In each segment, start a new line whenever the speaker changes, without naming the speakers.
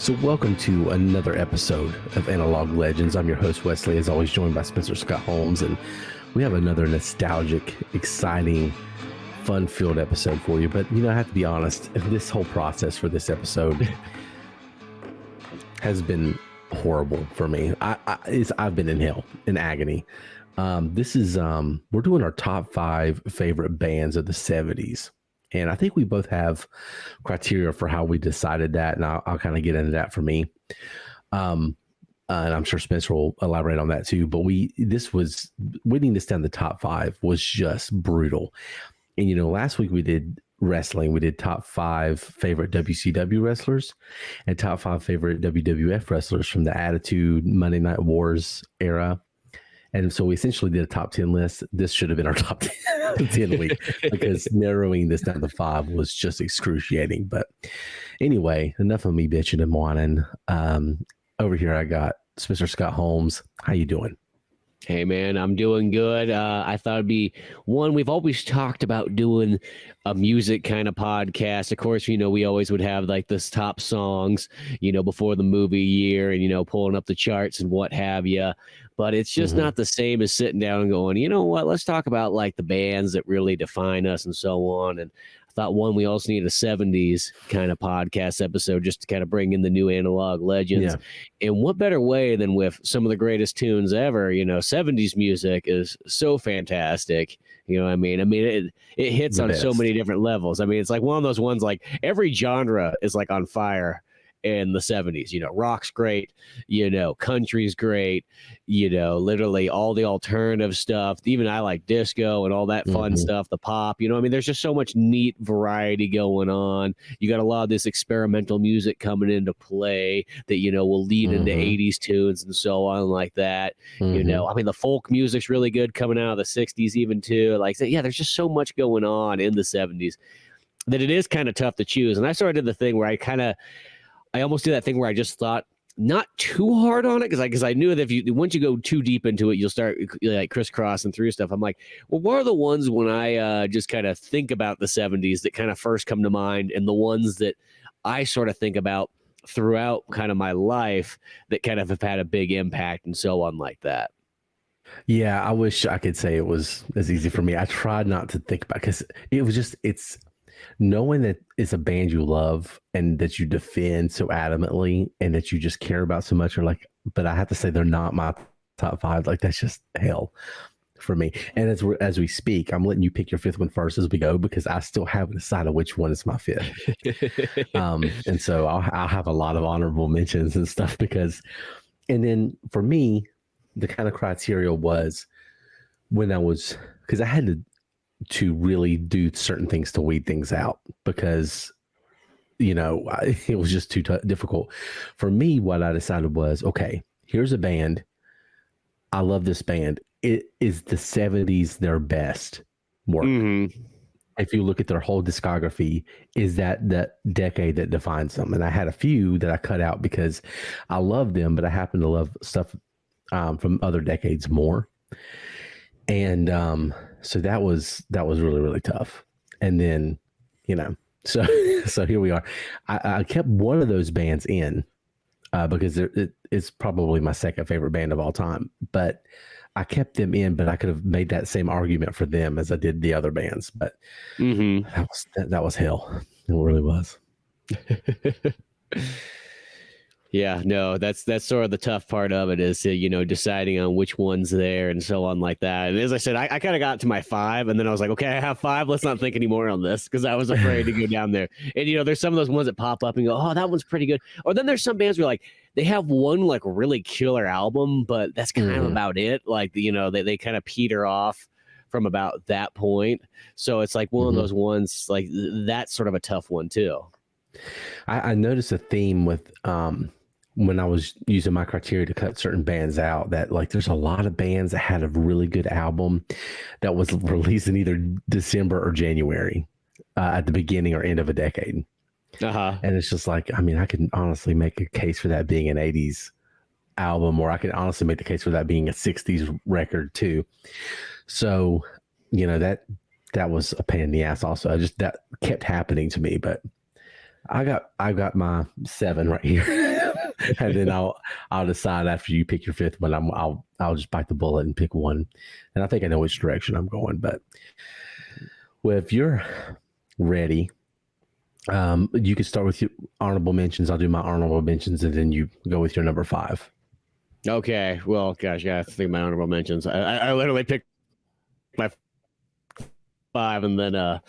So welcome to another episode of Analog Legends. I'm your host, Wesley, as always joined by Spencer Scott Holmes, and we have another nostalgic, exciting, fun-filled episode for you. But, I have to be honest, this whole process for this episode has been horrible for me. I've been in hell, in agony. We're doing our top 5 favorite bands of the 70s. And I think we both have criteria for how we decided that, and I'll kind of get into that for me. And I'm sure Spencer will elaborate on that too. But winning this down the top 5 was just brutal. And, last week we did wrestling. We did top 5 favorite WCW wrestlers and top 5 favorite WWF wrestlers from the Attitude Monday Night Wars era. And so we essentially did a top 10 list. This should have been our top 10 week because narrowing this down to 5 was just excruciating. But anyway, enough of me bitching and whining. Over here, I got Spencer Scott Holmes. How you doing?
Hey, man, I'm doing good. I thought it'd be one. We've always talked about doing a music kind of podcast. Of course, we always would have like this top songs, before the movie year and, pulling up the charts and what have you. But it's just not the same as sitting down and going, you know what, let's talk about like the bands that really define us and so on. And I thought, we also need a 70s kind of podcast episode just to kind of bring in the new analog legends. Yeah. And what better way than with some of the greatest tunes ever? 70s music is so fantastic. It hits on so many different levels. It's like one of those ones, like every genre is like on fire in the 70s. Rock's great, country's great, literally all the alternative stuff. Even I like disco and all that fun stuff, the pop, there's just so much neat variety going on. You got a lot of this experimental music coming into play that, will lead into 80s tunes and so on like that. The folk music's really good coming out of the 60s even too. Like, yeah, there's just so much going on in the 70s that it is kind of tough to choose. And I sort of did the thing where I almost did that thing where I just thought not too hard on it because I knew that once you go too deep into it, you'll start like crisscrossing through stuff. I'm like, well, what are the ones when I just kind of think about the 70s that kind of first come to mind, and the ones that I sort of think about throughout kind of my life that kind of have had a big impact and so on like that.
Yeah, I wish I could say it was as easy for me. I tried not to think about because it's knowing that it's a band you love and that you defend so adamantly and that you just care about so much. But I have to say they're not my top 5. Like, that's just hell for me. And as we speak, I'm letting you pick your 5th one first as we go because I still haven't decided which one is my 5th. And so I'll have a lot of honorable mentions and stuff and then for me, the kind of criteria was because I had to really do certain things to weed things out because, it was just too difficult. For me, what I decided was, okay, here's a band. I love this band. It is the 70s, their best work. If you look at their whole discography, is that the decade that defines them. And I had a few that I cut out because I love them, but I happen to love stuff from other decades more. And so that was really, really tough. And then, so here we are. I kept one of those bands in because it's probably my second favorite band of all time. But I kept them in, but I could have made that same argument for them as I did the other bands. But that was hell. It really was.
Yeah, no, that's sort of the tough part of it is, deciding on which one's there and so on like that. And as I said, I kind of got to my 5 and then I was like, okay, I have 5. Let's not think anymore on this because I was afraid to go down there. And, there's some of those ones that pop up and go, oh, that one's pretty good. Or then there's some bands where like they have one like really killer album, but that's kind of about it. Like, they kind of peter off from about that point. So it's like one of those ones, like that's sort of a tough one too.
I noticed a theme with when I was using my criteria to cut certain bands out that like there's a lot of bands that had a really good album that was released in either December or January at the beginning or end of a decade. And it's just like, I can honestly make a case for that being an 80s album, or I can honestly make the case for that being a 60s record too. So, that was a pain in the ass also. That kept happening to me, but I got my 7 right here. and then I'll decide after you pick your fifth one. I'll just bite the bullet and pick one, and I think I know which direction I'm going. But well, if you're ready, you can start with your honorable mentions. I'll do my honorable mentions, and then you go with your number 5.
Okay. Well, gosh, yeah, I think my honorable mentions. I literally picked my 5, and then I'll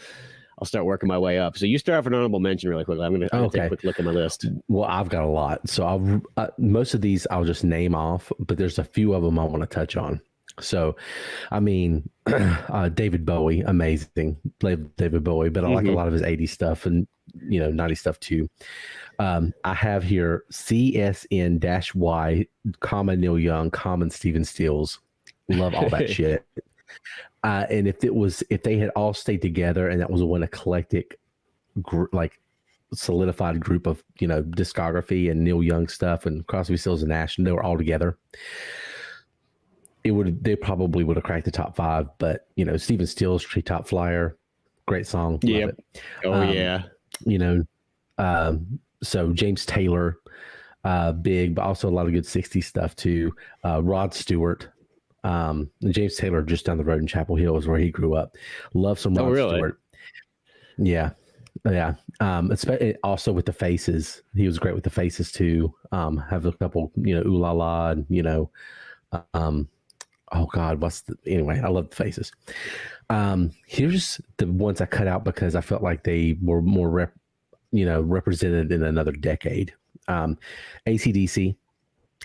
start working my way up. So you start with an honorable mention really quickly. I'm gonna take a quick look at my list.
Well, I've got a lot. So most of these I'll just name off, but there's a few of them I want to touch on. So, I mean, David Bowie, amazing. David Bowie, but I like a lot of his 80s stuff and, 90s stuff too. I have here CSN-Y, Neil Young, Stephen Stills. Love all that shit. And if they had all stayed together and that was one eclectic, solidified group of, discography and Neil Young stuff and Crosby, Stills and Nash, and they were all together, they probably would have cracked the top 5. But, Stephen Stills, Treetop Flyer, great song. Love it.
Oh, yeah.
So James Taylor, big, but also a lot of good 60s stuff too. Rod Stewart, James Taylor, just down the road in Chapel Hill is where he grew up. Love some Rod Stewart. Yeah. Especially also with the Faces. He was great with the Faces too. Have a couple, Ooh La La, and, oh God, anyway, I love the Faces. Here's the ones I cut out because I felt like they were more represented in another decade. AC/DC,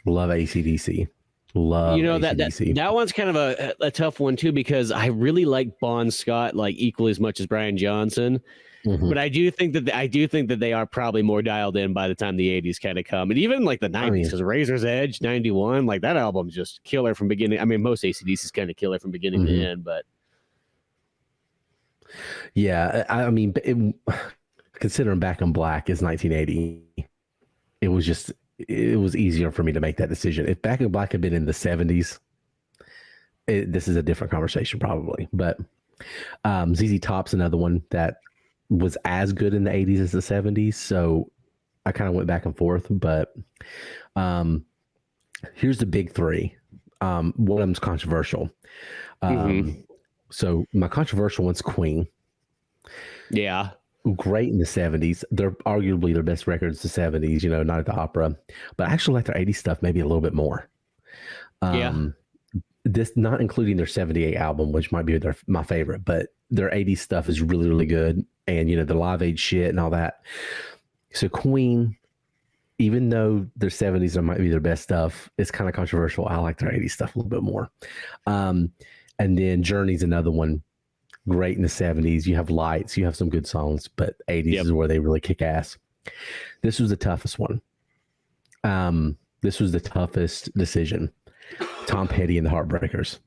love AC/DC. Love AC/DC.
That one's kind of a tough one too, because I really like Bon Scott like equally as much as Brian Johnson. But I do think that they are probably more dialed in by the time the 80s kind of come, and even like the 90s, because Razor's Edge 91, like that album's just killer from beginning. I mean, most AC/DC is kind of killer from beginning to end, but
yeah, I mean, considering Back in Black is 1980, it was easier for me to make that decision. If Back in Black had been in the 70s, this is a different conversation probably. But ZZ Top's another one that was as good in the 80s as the 70s, so I kind of went back and forth. But here's the big 3. One of them's controversial. So my controversial one's Queen.
Yeah.
Great in the 70s. They're arguably their best records the 70s, Night at the Opera. But I actually like their 80s stuff maybe a little bit more. This not including their 78 album, which might be my favorite, but their 80s stuff is really, really good. And, the Live Aid shit and all that. So Queen, even though their 70s might be their best stuff, it's kind of controversial. I like their 80s stuff a little bit more. And then Journey's another one. Great in the 70s. You have Lights, you have some good songs, but 80s is where they really kick ass. This was the toughest one. This was the toughest decision. Tom Petty and the Heartbreakers.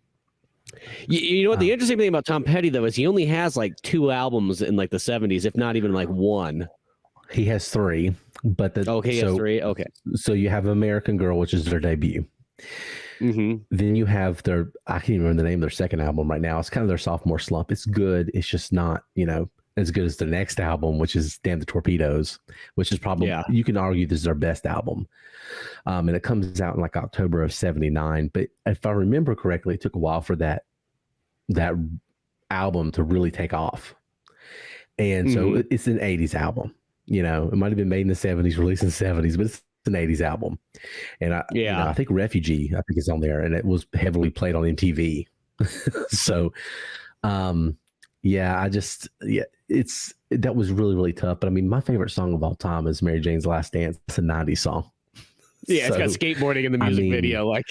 You know what? The interesting thing about Tom Petty, though, is he only has like 2 albums in like the 70s, if not even like 1.
He has 3, but
he has 3. Okay.
So you have American Girl, which is their debut. Then you have I can't even remember the name of their second album right now. It's kind of their sophomore slump. It's good. It's just not, as good as the next album, which is Damn the Torpedoes, which is probably, you can argue this is their best album. And it comes out in like October of 79. But if I remember correctly, it took a while for that album to really take off. And so it's an 80s album. It might have been made in the 70s, released in the 70s, but it's an 80s album. And I think Refugee, I think, is on there, and it was heavily played on MTV. So that was really, really tough. But I mean, my favorite song of all time is Mary Jane's Last Dance. It's a 90s song.
Yeah, it's got skateboarding in the music video. Like,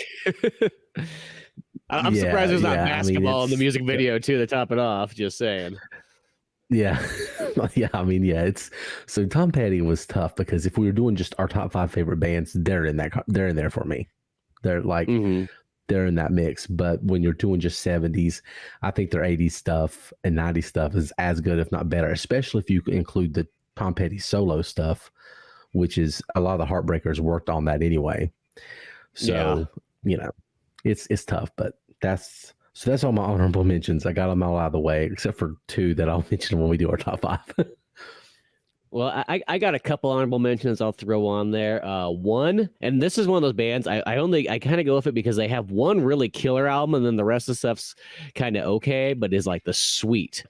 I'm surprised there's not basketball in the music video too to top it off. Just saying.
Yeah. So Tom Petty was tough because if we were doing just our top 5 favorite bands, they're in there for me. They're like, they're in that mix. But when you're doing just 70s, I think their 80s stuff and 90s stuff is as good, if not better, especially if you include the Tom Petty solo stuff, which is a lot of the Heartbreakers worked on that anyway. So, it's tough, but that's all my honorable mentions. I got them all out of the way, except for 2 that I'll mention when we do our top 5.
Well, I got a couple honorable mentions I'll throw on there. One, and this is one of those bands I kind of go with it because they have one really killer album, and then the rest of the stuff's kind of okay, but is like the Sweet.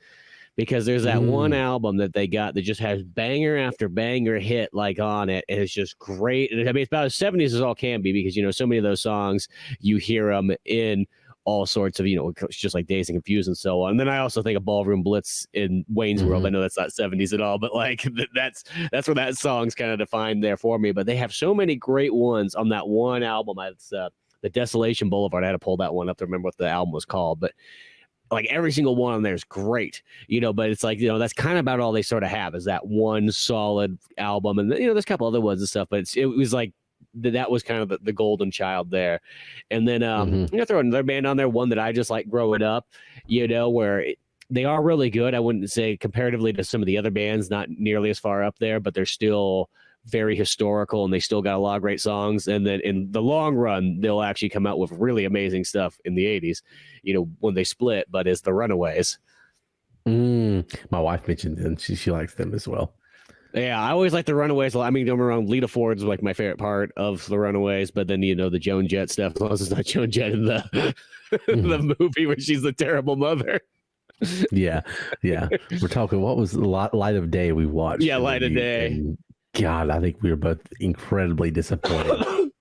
Because there's that one album that they got that just has banger after banger hit like on it, and it's just great. And I mean, it's about as 70s as all can be because so many of those songs you hear them in all sorts of it's just like Dazed and Confused and so on. And then I also think of Ballroom Blitz in Wayne's World. I know that's not 70s at all, but like that's where that song's kind of defined there for me. But they have so many great ones on that one album. It's the Desolation Boulevard. I had to pull that one up to remember what the album was called, but like every single one on there is great, but it's like, that's kind of about all they sort of have is that one solid album. And, there's a couple other ones and stuff, but it was like, that was kind of the golden child there. And then I'm going to throw another band on there, one that I just like growing up, where they are really good. I wouldn't say comparatively to some of the other bands, not nearly as far up there, but they're still very historical and they still got a lot of great songs. And then in the long run, they'll actually come out with really amazing stuff in the 80s, when they split, but it's the Runaways.
My wife mentioned them. She likes them as well.
Yeah, I always like the Runaways. I mean, don't get me wrong, Lita Ford's like my favorite part of the Runaways, but then the Joan Jett stuff, as long as it's not Joan Jett in the the movie where she's the terrible mother.
Yeah. We're talking, what was the Light of Day we watched?
Yeah, Light of Day.
And God, I think we were both incredibly disappointed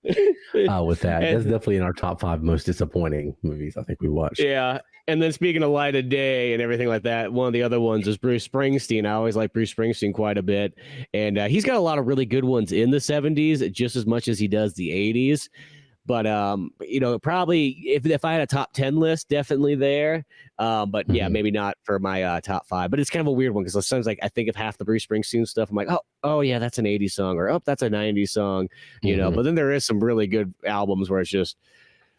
with that. That's definitely in our top 5 most disappointing movies I think we watched.
Yeah. And then speaking of Light of Day and everything like that, one of the other ones is Bruce Springsteen. I always like Bruce Springsteen quite a bit. And he's got a lot of really good ones in the 70s, just as much as he does the 80s. But, probably if I had a top 10 list, definitely there. But yeah, maybe not for my top 5. But it's kind of a weird one because sometimes like I think of half the Bruce Springsteen stuff. I'm like, oh yeah, that's an 80s song, or that's a 90s song, But then there is some really good albums where it's just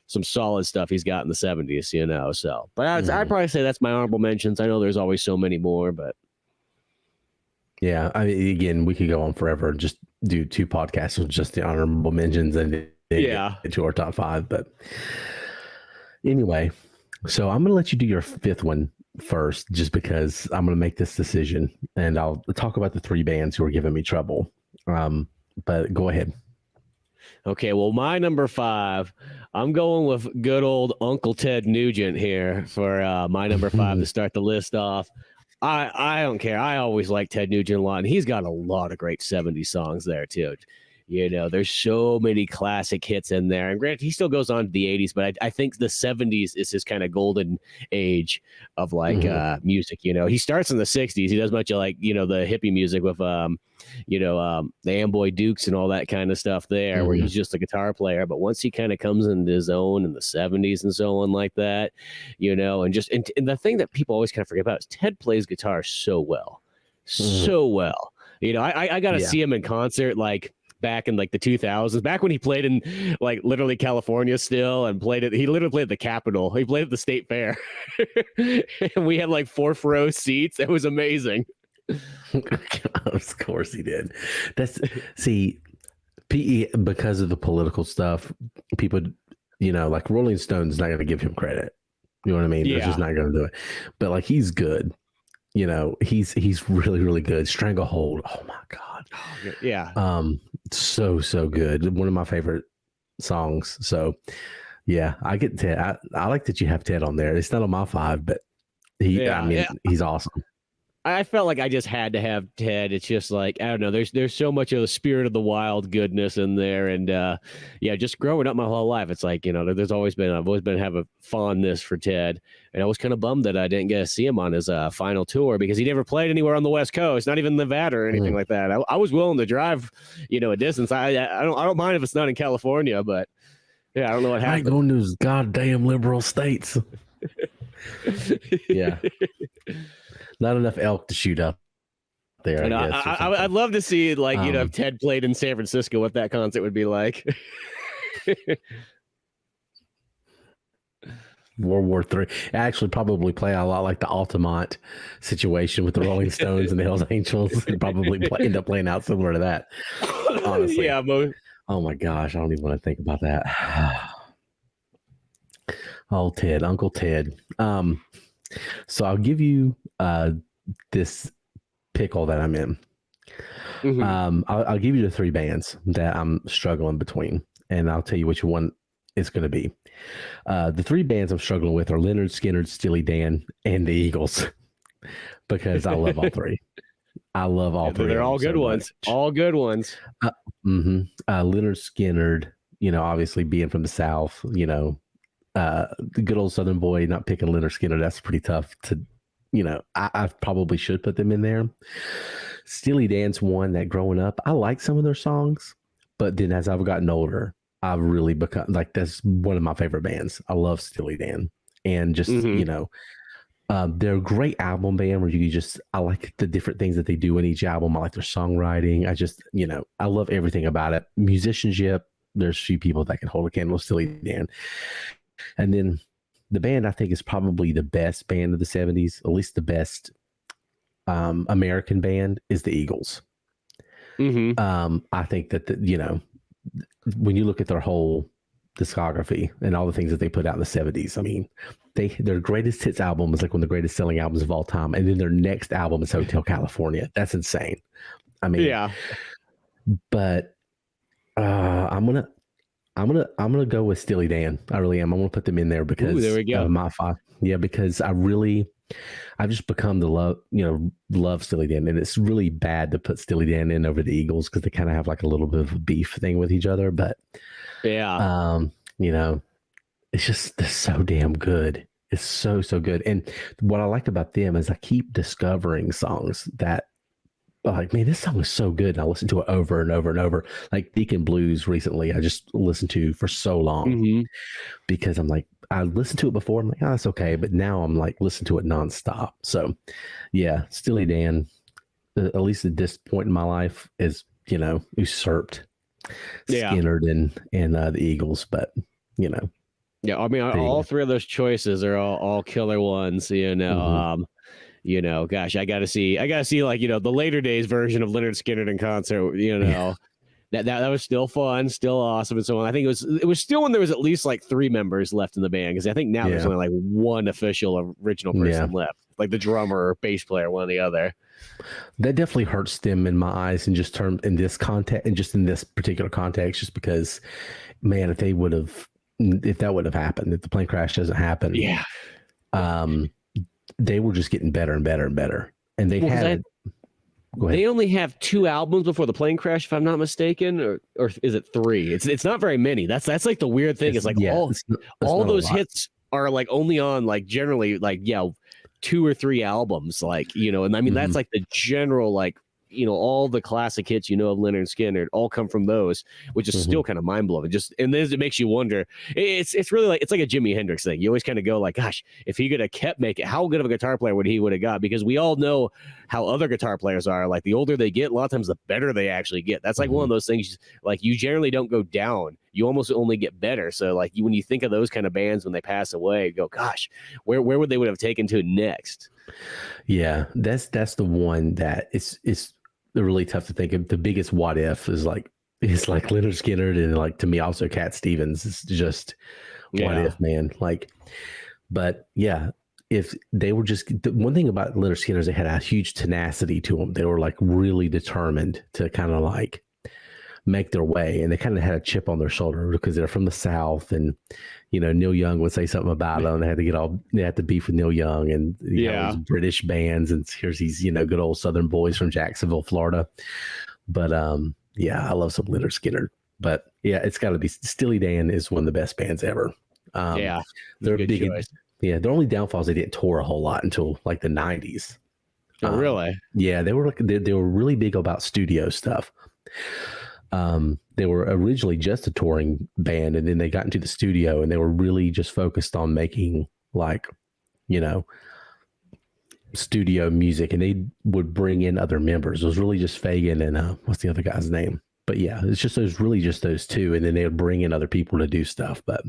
some solid stuff he's got in the 70s, So, but I'd probably say that's my honorable mentions. I know there's always so many more, but
yeah, I mean, again, we could go on forever and just do 2 podcasts with just the honorable mentions and get to our top 5. But anyway, so I'm going to let you do your 5th one first, just because I'm going to make this decision, and I'll talk about the 3 bands who are giving me trouble. But go ahead.
Okay, well, my number 5, I'm going with good old Uncle Ted Nugent here for my number 5 to start the list off. I don't care. I always like Ted Nugent a lot, and he's got a lot of great 70s songs there, too. There's so many classic hits in there. And granted, he still goes on to the 80s, but I think the 70s is his kind of golden age of like music. He starts in the 60s. He does much of like, the hippie music with, the Amboy Dukes and all that kind of stuff there, where he's just a guitar player. But once he kind of comes into his own in the 70s and so on like that, and the thing that people always kind of forget about is Ted plays guitar so well. So well. I got to see him in concert like back in like the 2000s, back when he played in like literally California still, and he literally played at the Capitol. He played at the State Fair. And we had like 4th row seats. It was amazing.
Of course he did. PE, because of the political stuff, people, like Rolling Stone's not going to give him credit. You know what I mean?
Yeah.
They're just not going to do it. But like, he's good. He's really, really good. Stranglehold. Oh my God.
Yeah.
So good. One of my favorite songs. So yeah, I get Ted. I like that you have Ted on there. It's not on my 5, but he's awesome.
I felt like I just had to have Ted. It's just like, I don't know. There's so much of the spirit of the wild goodness in there. And just growing up my whole life, it's like, I've always been have a fondness for Ted. And I was kind of bummed that I didn't get to see him on his final tour because he never played anywhere on the West Coast, not even Nevada or anything like that. I was willing to drive, a distance. I don't mind if it's not in California, but yeah, I don't know what happened.
I ain't going to those goddamn liberal states. Yeah. Not enough elk to shoot up there.
I'd love to see, like, if Ted played in San Francisco, what that concert would be like.
World War III. Actually, probably play a lot like the Altamont situation with the Rolling Stones and the Hells Angels. Probably end up playing out similar to that. Honestly.
Yeah.
Oh my gosh, I don't even want to think about that. Oh, Ted, Uncle Ted. So I'll give you this pickle that I'm in.
Mhm.
I'll give you the three bands that I'm struggling between, and I'll tell you which one it's going to be. The three bands I'm struggling with are Leonard Skinner, Steely Dan, and the Eagles, because I love all three. I love all three
They're
of them
all good
so much.
ones. All good ones.
Uh, Leonard Skinner, obviously being from the South, the good old Southern boy, not picking Leonard Skinner, that's pretty tough to, I probably should put them in there. Steely Dan's one that growing up, I like some of their songs, but then as I've gotten older, I've really become like, that's one of my favorite bands. I love Steely Dan. And just,
Mhm.
they're a great album band where I like the different things that they do in each album. I like their songwriting. I just, I love everything about it. Musicianship, there's few people that can hold a candle to Steely Dan. And then the band I think is probably the best band of the 70s, at least the best American band, is the Eagles.
Mhm.
I think that, when you look at their whole discography and all the things that they put out in the 70s, I mean, their greatest hits album is like one of the greatest selling albums of all time. And then their next album is Hotel California. That's insane. I mean,
Yeah.
but I'm gonna go with Steely Dan. I really am. I'm gonna put them in there
Ooh,
because
there we go.
of my five. Yeah, because I've just become love Steely Dan, and it's really bad to put Steely Dan in over the Eagles because they kind of have like a little bit of a beef thing with each other. But
Yeah.
it's just they're so damn good. It's so good. And what I liked about them is I keep discovering songs that like, man, this song is so good. And I listen to it over and over and over. Like Deacon Blues recently, I just listened to for so long
Mhm.
because I'm like, I listened to it before. I'm like, oh, it's okay. But now I'm like, listen to it nonstop. So yeah, Steely Dan, at least at this point in my life, is, usurped
Yeah.
Skinner and the Eagles. But,
Yeah. I mean,
there you
all
go.
three of those choices are all killer ones. Gosh, I gotta see like, the later days version of Leonard Skinner in concert,
Yeah.
that was still fun, still awesome, and so on. I think it was still when there was at least like three members left in the band, because I think now there's
Yeah.
only like one official original person left, like the drummer or bass player, one or the other.
That definitely hurts them in my eyes, and just in this context, and just in this particular context, just because, man, if that would have happened, if the plane crash doesn't happen,
Yeah.
They were just getting better and better and better. And they
Well,
had, go ahead.
they only have 2 albums before the plane crash, if I'm not mistaken, or is it 3? It's not very many. That's like the weird thing. It's like all those hits are like only on like generally like 2 or 3 albums, like, and I mean that's like the general, like, all the classic hits of Leonard Skinner all come from those, which is still kind of mind blowing. And then it makes you wonder. It's really like, it's like a Jimi Hendrix thing. You always kind of go like, gosh, if he could have kept making, how good of a guitar player would have got? Because we all know how other guitar players are. Like the older they get, a lot of times the better they actually get. That's like one of those things. Like you generally don't go down. You almost only get better. So like when you think of those kind of bands when they pass away, you go, gosh, where would they would have taken to next?
Yeah, that's the one that it's really tough to think of. The biggest what if is like Leonard Skinner, and like to me also Cat Stevens is just what if, man. Like, but yeah, if they were just, the one thing about Leonard Skinner is they had a huge tenacity to them. They were like really determined to kind of like make their way, and they kind of had a chip on their shoulder because they're from the South, and Neil Young would say something about them. They had to beef with Neil Young, and these British bands, and here's these good old Southern boys from Jacksonville, Florida. But I love some Leonard Skinner. But yeah, it's got to be Steely Dan is one of the best bands ever. They're big. Choice. Their only downfall is they didn't tour a whole lot until like the 90s.
Oh, really?
Yeah, they were they were really big about studio stuff. They were originally just a touring band, and then they got into the studio, and they were really just focused on making like, studio music, and they would bring in other members. It was really just Fagan and what's the other guy's name? But yeah, really just those two, and then they would bring in other people to do stuff. But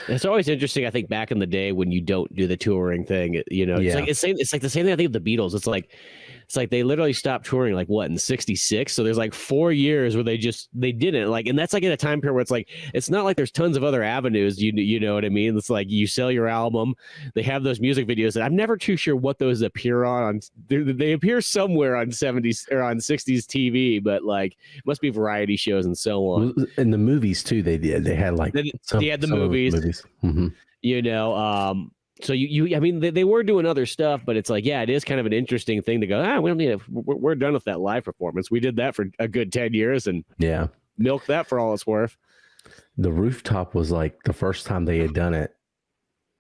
it's always interesting, I think, back in the day when you don't do the touring thing, it's like the same thing I think of the Beatles. It's like it's like they literally stopped touring like what in 66. So there's like 4 years where they didn't like, and that's like in a time period where it's like, it's not like there's tons of other avenues. You know what I mean? It's like you sell your album. They have those music videos that I'm never too sure what those appear on. They appear somewhere on 70s or on 60s TV, but like it must be variety shows and so on.
In the movies too, they had like
they had the movies.
Mm-hmm.
You know, so I mean, they were doing other stuff, but it's like, yeah, it is kind of an interesting thing to go, we don't need it. We're done with that live performance. We did that for a good 10 years and milked that for all it's worth.
The Rooftop was like the first time they had done it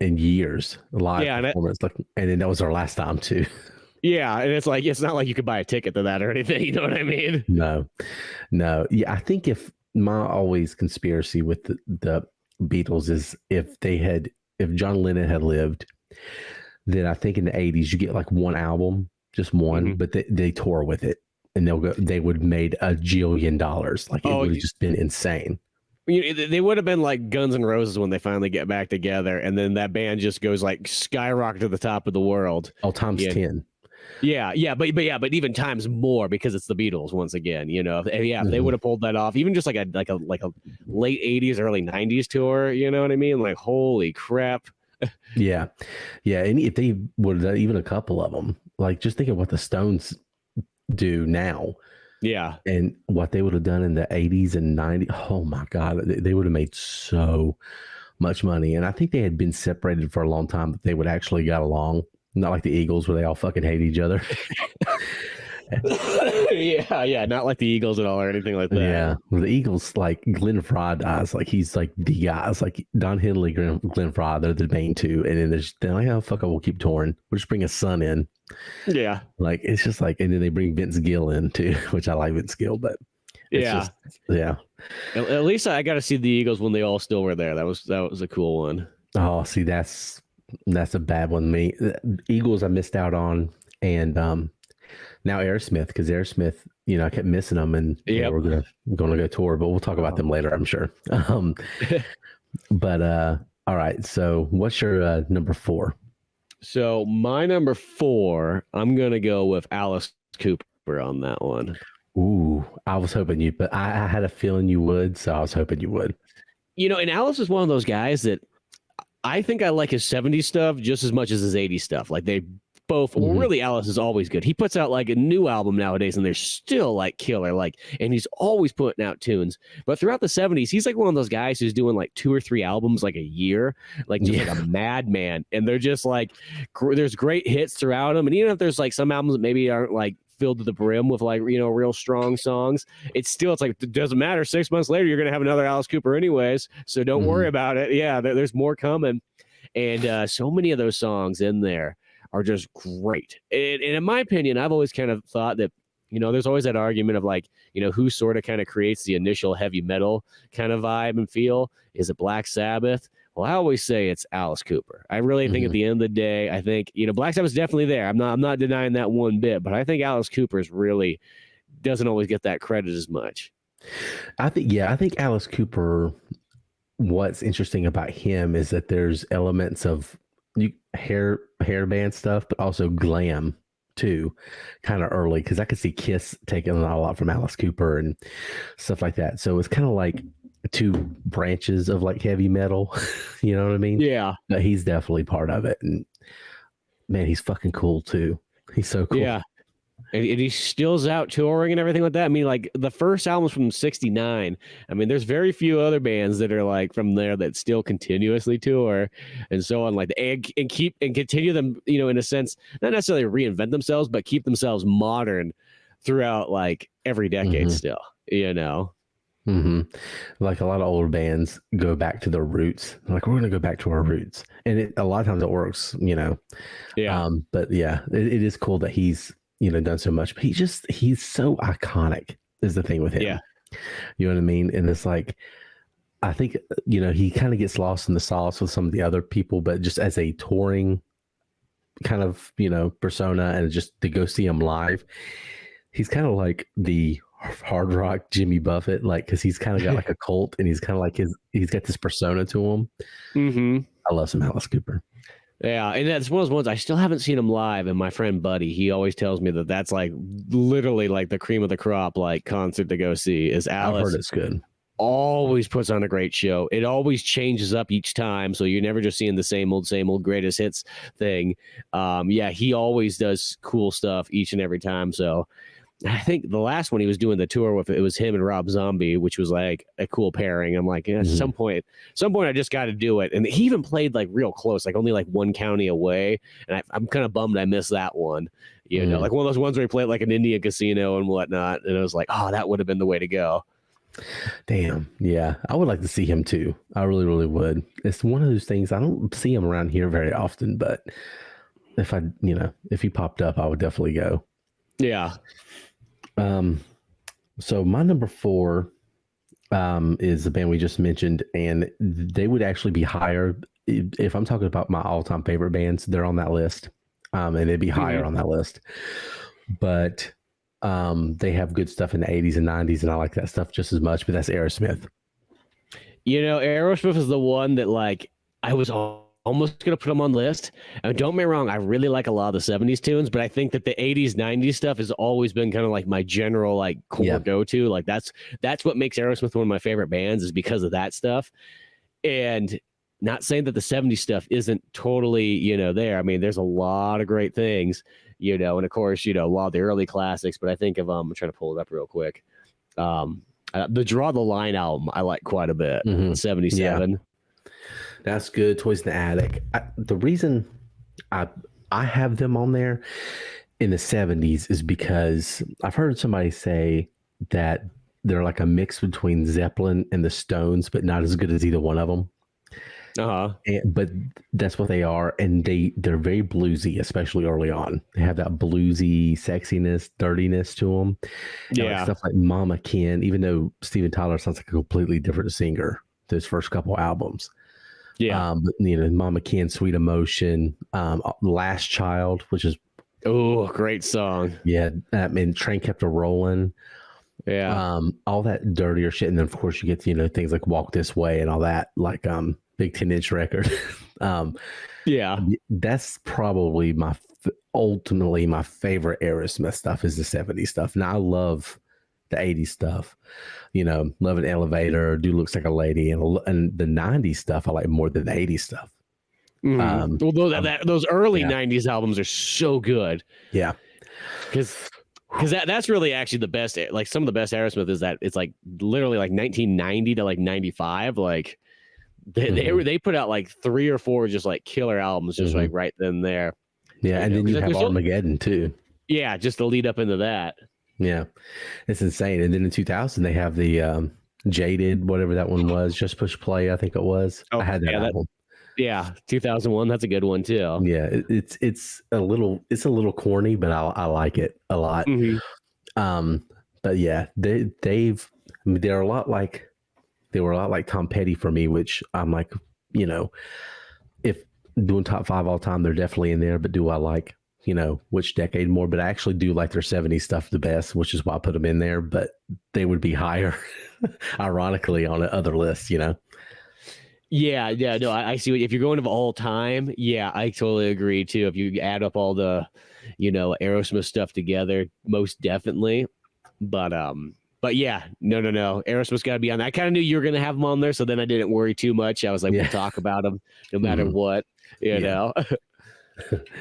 in years, live performance. And then that was our last time too.
Yeah. And it's like, it's not like you could buy a ticket to that or anything. You know what I mean?
No. Yeah. I think if my always conspiracy with the Beatles is if John Lennon had lived, then I think in the 80s you get like one album, just one, but they tour with it and they would have made $1 jillion. Like it would have just been insane.
They would have been like Guns N' Roses when they finally get back together, and then that band just goes like skyrocket to the top of the world.
Oh, times 10.
But even times more because it's the Beatles once again. You know, if they would have pulled that off, even just like a late 80s, early 90s tour. You know what I mean? Like, holy crap.
Yeah. And if they would have done even a couple of them, like just think of what the Stones do now.
Yeah.
And what they would have done in the 80s and 90s. Oh my God. They would have made so much money. And I think they had been separated for a long time, but they would actually got along. Not like the Eagles where they all fucking hate each other.
Yeah. Not like the Eagles at all or anything like that.
Yeah. Well, the Eagles, like Glenn Frey dies. Like he's like the guy. It's like Don Henley, Glenn Frey, they're the main two. And then they're like, oh, fuck it, we'll keep touring. We'll just bring a son in.
Yeah.
Like, it's just like, and then they bring Vince Gill in too, which I like Vince Gill, but it's
At least I got to see the Eagles when they all still were there. That was a cool one.
Oh, see, that's a bad one. Me, the Eagles I missed out on, and now Aerosmith, because Aerosmith, I kept missing them, and we're going to go tour, but we'll talk about them later, I'm sure. But all right, so what's your number 4?
So my number 4, I'm gonna go with Alice Cooper on that one.
Ooh, I was hoping you, but I had a feeling you would, so I was hoping you would.
And Alice is one of those guys that I think I like his 70s stuff just as much as his 80s stuff. Like they both, well, really, Alice is always good. He puts out like a new album nowadays, and they're still like killer. Like, and he's always putting out tunes. But throughout the 70s, he's like one of those guys who's doing like 2 or 3 albums like a year, like just like a madman. And they're just like, there's great hits throughout them. And even if there's like some albums that maybe aren't like filled to the brim with like real strong songs, it's like it doesn't matter. 6 months later, you're gonna have another Alice Cooper anyways. So don't worry about it. Yeah, there's more coming. And so many of those songs in there are just great. And in my opinion, I've always kind of thought that, there's always that argument of like, who sort of kind of creates the initial heavy metal kind of vibe and feel. Is it Black Sabbath? Well, I always say it's Alice Cooper. I really think at the end of the day, I think, Black Sabbath's definitely there. I'm not denying that one bit, but I think Alice Cooper's really doesn't always get that credit as much.
I think Alice Cooper, what's interesting about him is that there's elements of hair band stuff, but also glam too, kind of early, because I could see Kiss taking a lot from Alice Cooper and stuff like that. So it's kind of like 2 branches of like heavy metal. You know what I mean? Yeah. But he's definitely part of it, and man, he's fucking cool too. He's so cool.
Yeah. And he still's out touring and everything like that. I mean, like the first album's from 69. I mean, there's very few other bands that are like from there that still continuously tour and so on, like and continue them, in a sense, not necessarily reinvent themselves, but keep themselves modern throughout like every decade still,
Like a lot of older bands go back to their roots. Like, we're going to go back to our roots. And a lot of times it works,
Yeah.
But yeah, it is cool that he's, done so much, but he's so iconic is the thing with him.
Yeah.
You know what I mean? And it's like, I think, he kind of gets lost in the sauce with some of the other people, but just as a touring kind of, persona, and just to go see him live, he's kind of like the hard rock Jimmy Buffett, like, because he's kind of got like a cult, and he's kind of like he's got this persona to him. I love some Alice Cooper.
Yeah, and that's one of those ones I still haven't seen him live. And my friend Buddy, he always tells me that that's like literally like the cream of the crop, like concert to go see. Is
I've
Alice
heard it's good.
always puts on a great show. It always changes up each time, so you're never just seeing the same old greatest hits thing. Yeah, he always does cool stuff each and every time. So I think the last one he was doing the tour with, it was him and Rob Zombie, which was like a cool pairing. I'm like, at some point I just got to do it. And he even played like real close, like only like one county away. And I'm kind of bummed I missed that one. You know, like one of those ones where he played like an Indian casino and whatnot. And it was like, oh, that would have been the way to go.
Damn. Yeah. I would like to see him too. I really, really would. It's one of those things. I don't see him around here very often, but if if he popped up, I would definitely go.
Yeah.
So my number 4 is the band we just mentioned, and they would actually be higher if I'm talking about my all-time favorite bands. They're on that list, and they'd be higher on that list. But they have good stuff in the 80s and 90s, and I like that stuff just as much. But that's Aerosmith.
You know, Aerosmith is the one that like I was almost going to put them on the list. And don't get me wrong, I really like a lot of the 70s tunes, but I think that the 80s, 90s stuff has always been kind of like my general like core go-to. Like that's what makes Aerosmith one of my favorite bands, is because of that stuff. And not saying that the 70s stuff isn't totally, there. I mean, there's a lot of great things, and of course, a lot of the early classics, but I think of, I'm trying to pull it up real quick. The Draw the Line album, I like quite a bit. 77.
Yeah. That's good. Toys in the Attic. The reason I have them on there in the 70s is because I've heard somebody say that they're like a mix between Zeppelin and the Stones, but not as good as either one of them. But that's what they are, and they're very bluesy, especially early on. They have that bluesy sexiness, dirtiness to them.
Yeah,
like stuff like Mama Ken. Even though Steven Tyler sounds like a completely different singer, those first couple albums.
Yeah,
but Mama Ken, Sweet Emotion, Last Child, which is
great song.
Yeah, Train Kept a Rolling.
Yeah,
all that dirtier shit, and then of course you get things like Walk This Way and all that, like big 10-inch record.
Yeah,
that's probably ultimately my favorite Aerosmith stuff is the 70s stuff. Now I love the 80s stuff, Love an Elevator, Dude Looks Like a Lady, and the 90s stuff I like more than the 80s stuff.
Well, those early 90s albums are so good.
Yeah,
because that's really actually the best. Like some of the best Aerosmith is that it's like literally like 1990 to like 95. Like they put out like 3 or 4 just like killer albums just like right then there.
Yeah, and then you have Armageddon too.
Yeah, just to lead up into that.
Yeah, it's insane. And then in 2000 they have the Jaded, whatever that one was, Just Push Play, I think it was. I had that album.
Yeah, 2001. That's a good one too.
Yeah, it's a little corny, but I like it a lot. But yeah, they're a lot like Tom Petty for me, which I'm like, if doing top 5 all time, they're definitely in there. But do I like which decade more? But I actually do like their 70s stuff the best, which is why I put them in there. But they would be higher, ironically, on other lists.
Yeah, no, I see. If you're going to all time, yeah, I totally agree too. If you add up all the, Aerosmith stuff together, most definitely. But yeah, no, Aerosmith's got to be on that. I kind of knew you were going to have them on there, so then I didn't worry too much. I was like, we'll talk about them no matter what, you know.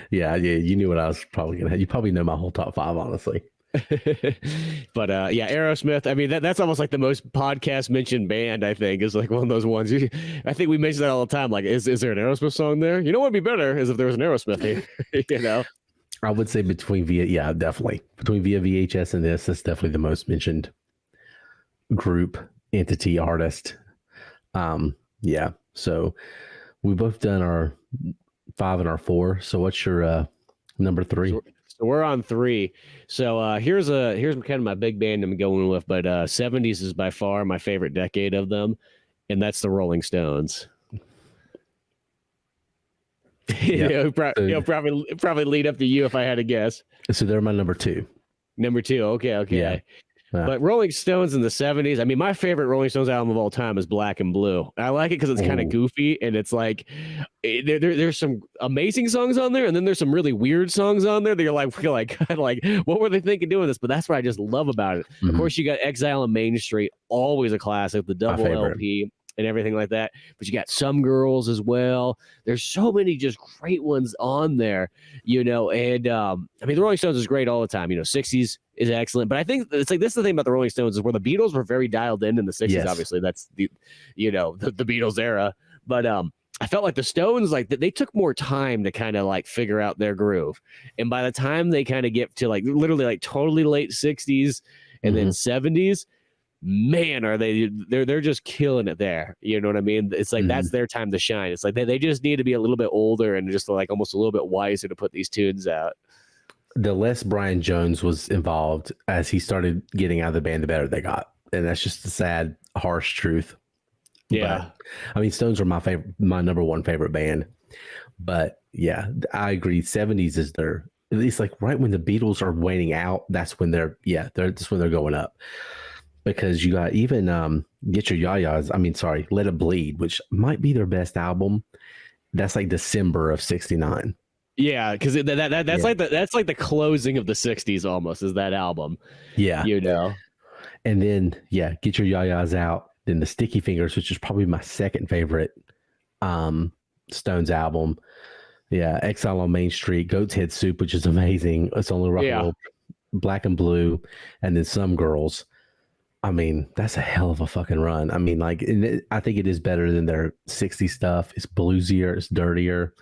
Yeah, you knew what I was probably going to have. You probably know my whole top 5, honestly.
But yeah, Aerosmith, I mean that's almost like the most podcast mentioned band, I think, is like one of those ones. I think we mention that all the time, like is there an Aerosmith song there? What would be better is if there was an Aerosmith here.
I would say definitely between Via VHS and this, it's definitely the most mentioned group, entity, artist. Yeah, so we both done our 5 and our 4. So what's your number 3?
So we're on 3. So here's kind of my big band I'm going with, but 70s is by far my favorite decade of them, and that's the Rolling Stones. It'll probably lead up to you if I had to guess.
So they're my number 2.
Number 2, okay.
Yeah.
But Rolling Stones in the 70s, I mean, my favorite Rolling Stones album of all time is Black and Blue. I like it because it's kind of goofy, and it's like there's some amazing songs on there, and then there's some really weird songs on there that you're like, God, like, what were they thinking doing this? But that's what I just love about it. Of course, you got Exile on Main Street, always a classic, the double LP and everything like that. But you got Some Girls as well. There's so many just great ones on there, and I mean, the Rolling Stones is great all the time. 60s is excellent, but I think it's like, this is the thing about the Rolling Stones is where the Beatles were very dialed in the 60s. Yes. Obviously that's the Beatles era, but I felt like the Stones, like, they took more time to kind of like figure out their groove, and by the time they kind of get to like literally like totally late 60s and then 70s, man, they're just killing it there. You know what I mean? It's like that's their time to shine. It's like they just need to be a little bit older and just like almost a little bit wiser to put these tunes out.
The less Brian Jones was involved as he started getting out of the band, the better they got. And that's just the sad, harsh truth. Yeah. But, I mean, Stones are my number one favorite band. But yeah, I agree. 70s is at least like right when the Beatles are waning out, that's when they're going up. Because you got even Get Your Yayas, Let It Bleed, which might be their best album. That's like December of 69.
Yeah, because that's like the closing of the 60s almost, is that album.
Yeah. And then Get Your Yayas Out, then the Sticky Fingers, which is probably my second favorite Stones album. Yeah, Exile on Main Street, Goat's Head Soup, which is amazing. It's only rock and roll, Black and Blue, and then Some Girls. I mean, that's a hell of a fucking run. I mean, like, I think it is better than their 60s stuff. It's bluesier, it's dirtier.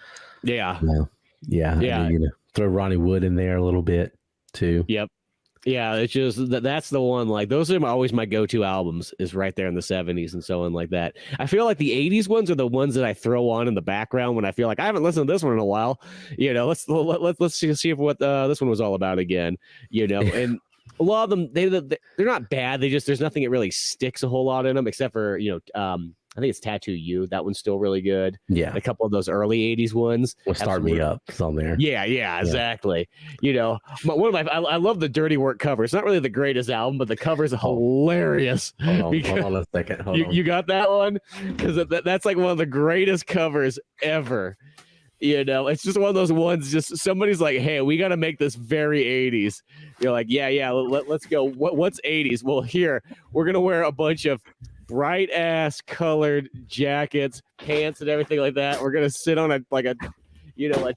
Yeah.
Yeah. I mean, throw Ronnie Wood in there a little bit too.
Yep. Yeah, it's just that's the one. Like, those are always my go-to albums, is right there in the 70s and so on like that. I feel like the 80s ones are the ones that I throw on in the background when I feel like I haven't listened to this one in a while. Let's see if what this one was all about again. And a lot of them, they're not bad. There's nothing that really sticks a whole lot in them, except for I think it's Tattoo You. That one's still really good.
Yeah,
a couple of those early 80s ones.
Well, Start Me Up is on there.
Yeah, exactly. One of I love the Dirty Work cover. It's not really the greatest album, but the cover is hilarious.
Hold on a second.
You got that one? Because that's like one of the greatest covers ever. It's just one of those ones, just somebody's like, hey, we got to make this very 80s. You're like, yeah, let's go. What's 80s? Well, here, we're going to wear a bunch of bright ass colored jackets, pants, and everything like that. We're going to sit on a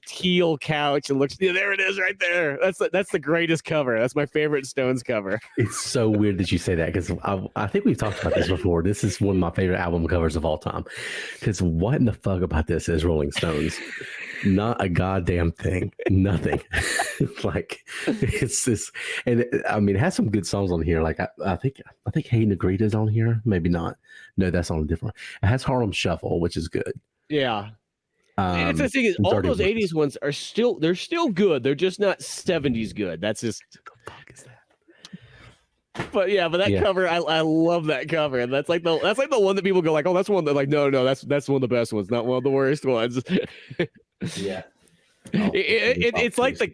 teal couch and look. There it is right there. That's the greatest cover. That's my favorite Stones cover.
It's so weird that you say that, because I think we've talked about this before. This is one of my favorite album covers of all time. Because what in the fuck about this is Rolling Stones? Not a goddamn thing. Nothing. Like, it's this, and it has some good songs on here. Like I think Hey Negrita's on here. Maybe not. No, that's on a different one. It has Harlem Shuffle, which is good.
Yeah. And it's the thing is, all those 80s ones are still good. They're just not 70s good. That's just, what the fuck is that? But that cover, I love that cover. And that's like the one that people go like, oh, that's one that, like, no, that's one of the best ones, not one of the worst ones.
Yeah.
It's like the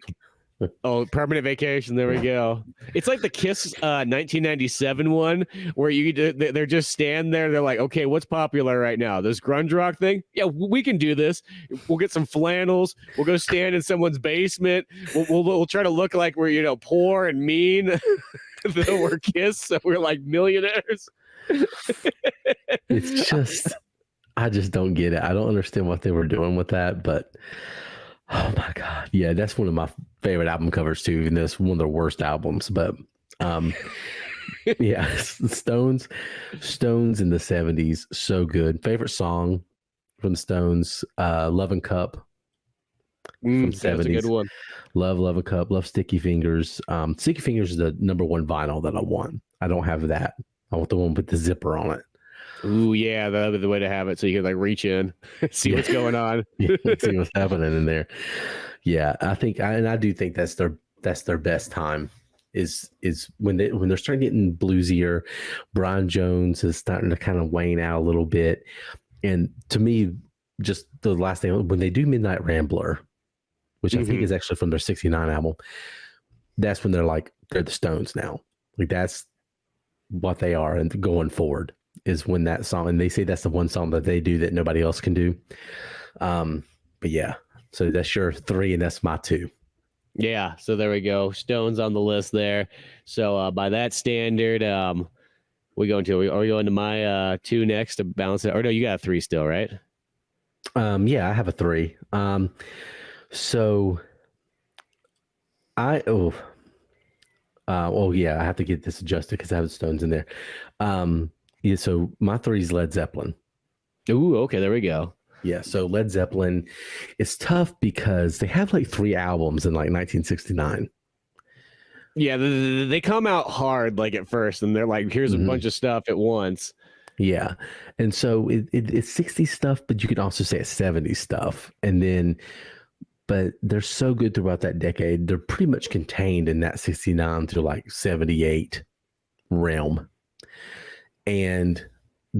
Permanent Vacation. There we go. It's like the Kiss 1997 one where they're just stand there. They're like, okay, what's popular right now? This grunge rock thing? Yeah, we can do this. We'll get some flannels. We'll go stand in someone's basement. We'll try to look like we're poor and mean. We're Kiss, so we're like millionaires.
It's just, I just don't get it. I don't understand what they were doing with that, but oh my God. Yeah, that's one of my favorite album covers too. And that's one of their worst albums. But yeah, Stones in the 70s, so good. Favorite song from Stones, Love and Cup. From 70s.
That's a good one.
Love and Cup, love Sticky Fingers. Sticky Fingers is the number one vinyl that I want. I don't have that. I want the one with the zipper on it.
Ooh, yeah, that'd be the way to have it, so you can like reach in, see what's going on.
See what's happening in there. Yeah, I do think that's their best time is when they're starting getting bluesier. Brian Jones is starting to kind of wane out a little bit, and to me, just the last thing when they do Midnight Rambler, which I think is actually from their '69 album, that's when they're the Stones now. Like what they are and going forward is when that song, and they say that's the one song that they do that nobody else can do. But yeah, so that's your 3 and that's my 2.
Yeah, so there we go. Stones on the list there. So by that standard, are we going to my 2 next to balance it? Or no, you got a 3 still, right?
Yeah, I have a 3. So I yeah, I have to get this adjusted because I have the Stones in there. Yeah, so my 3 is Led Zeppelin.
Ooh, okay, there we go.
Yeah, so Led Zeppelin, it's tough because they have like 3 albums in like 1969.
Yeah, they come out hard like at first, and they're like, "Here's a bunch of stuff at once."
Yeah, and so it's 60s stuff, but you could also say it's 70s stuff, and then, but they're so good throughout that decade. They're pretty much contained in that 69 to like 78 realm, and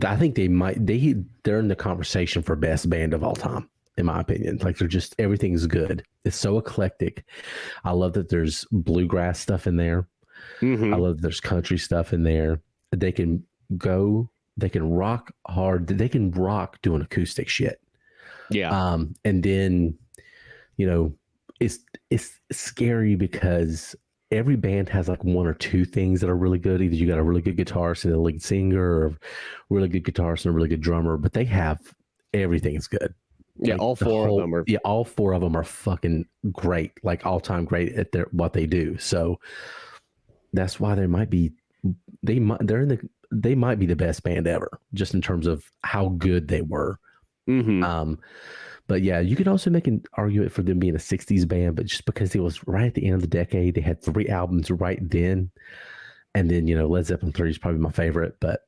I think they're in the conversation for best band of all time, in my opinion. Like everything's good. It's so eclectic. I love that there's bluegrass stuff in there. I love that there's country stuff in there. They can rock hard. They can rock doing acoustic shit.
Yeah.
And then, it's scary because every band has like 1 or 2 things that are really good. Either you got a really good guitarist and a lead singer, or a really good guitarist and a really good drummer, but they have everything's good.
Yeah,
Like
all 4 of them are.
Yeah, all 4 of them are fucking great, like all time great at what they do. So that's why they might be the best band ever, just in terms of how good they were. But yeah, you could also make an argument for them being a 60s band, but just because it was right at the end of the decade, they had 3 albums right then. And then, Led Zeppelin 3 is probably my favorite, but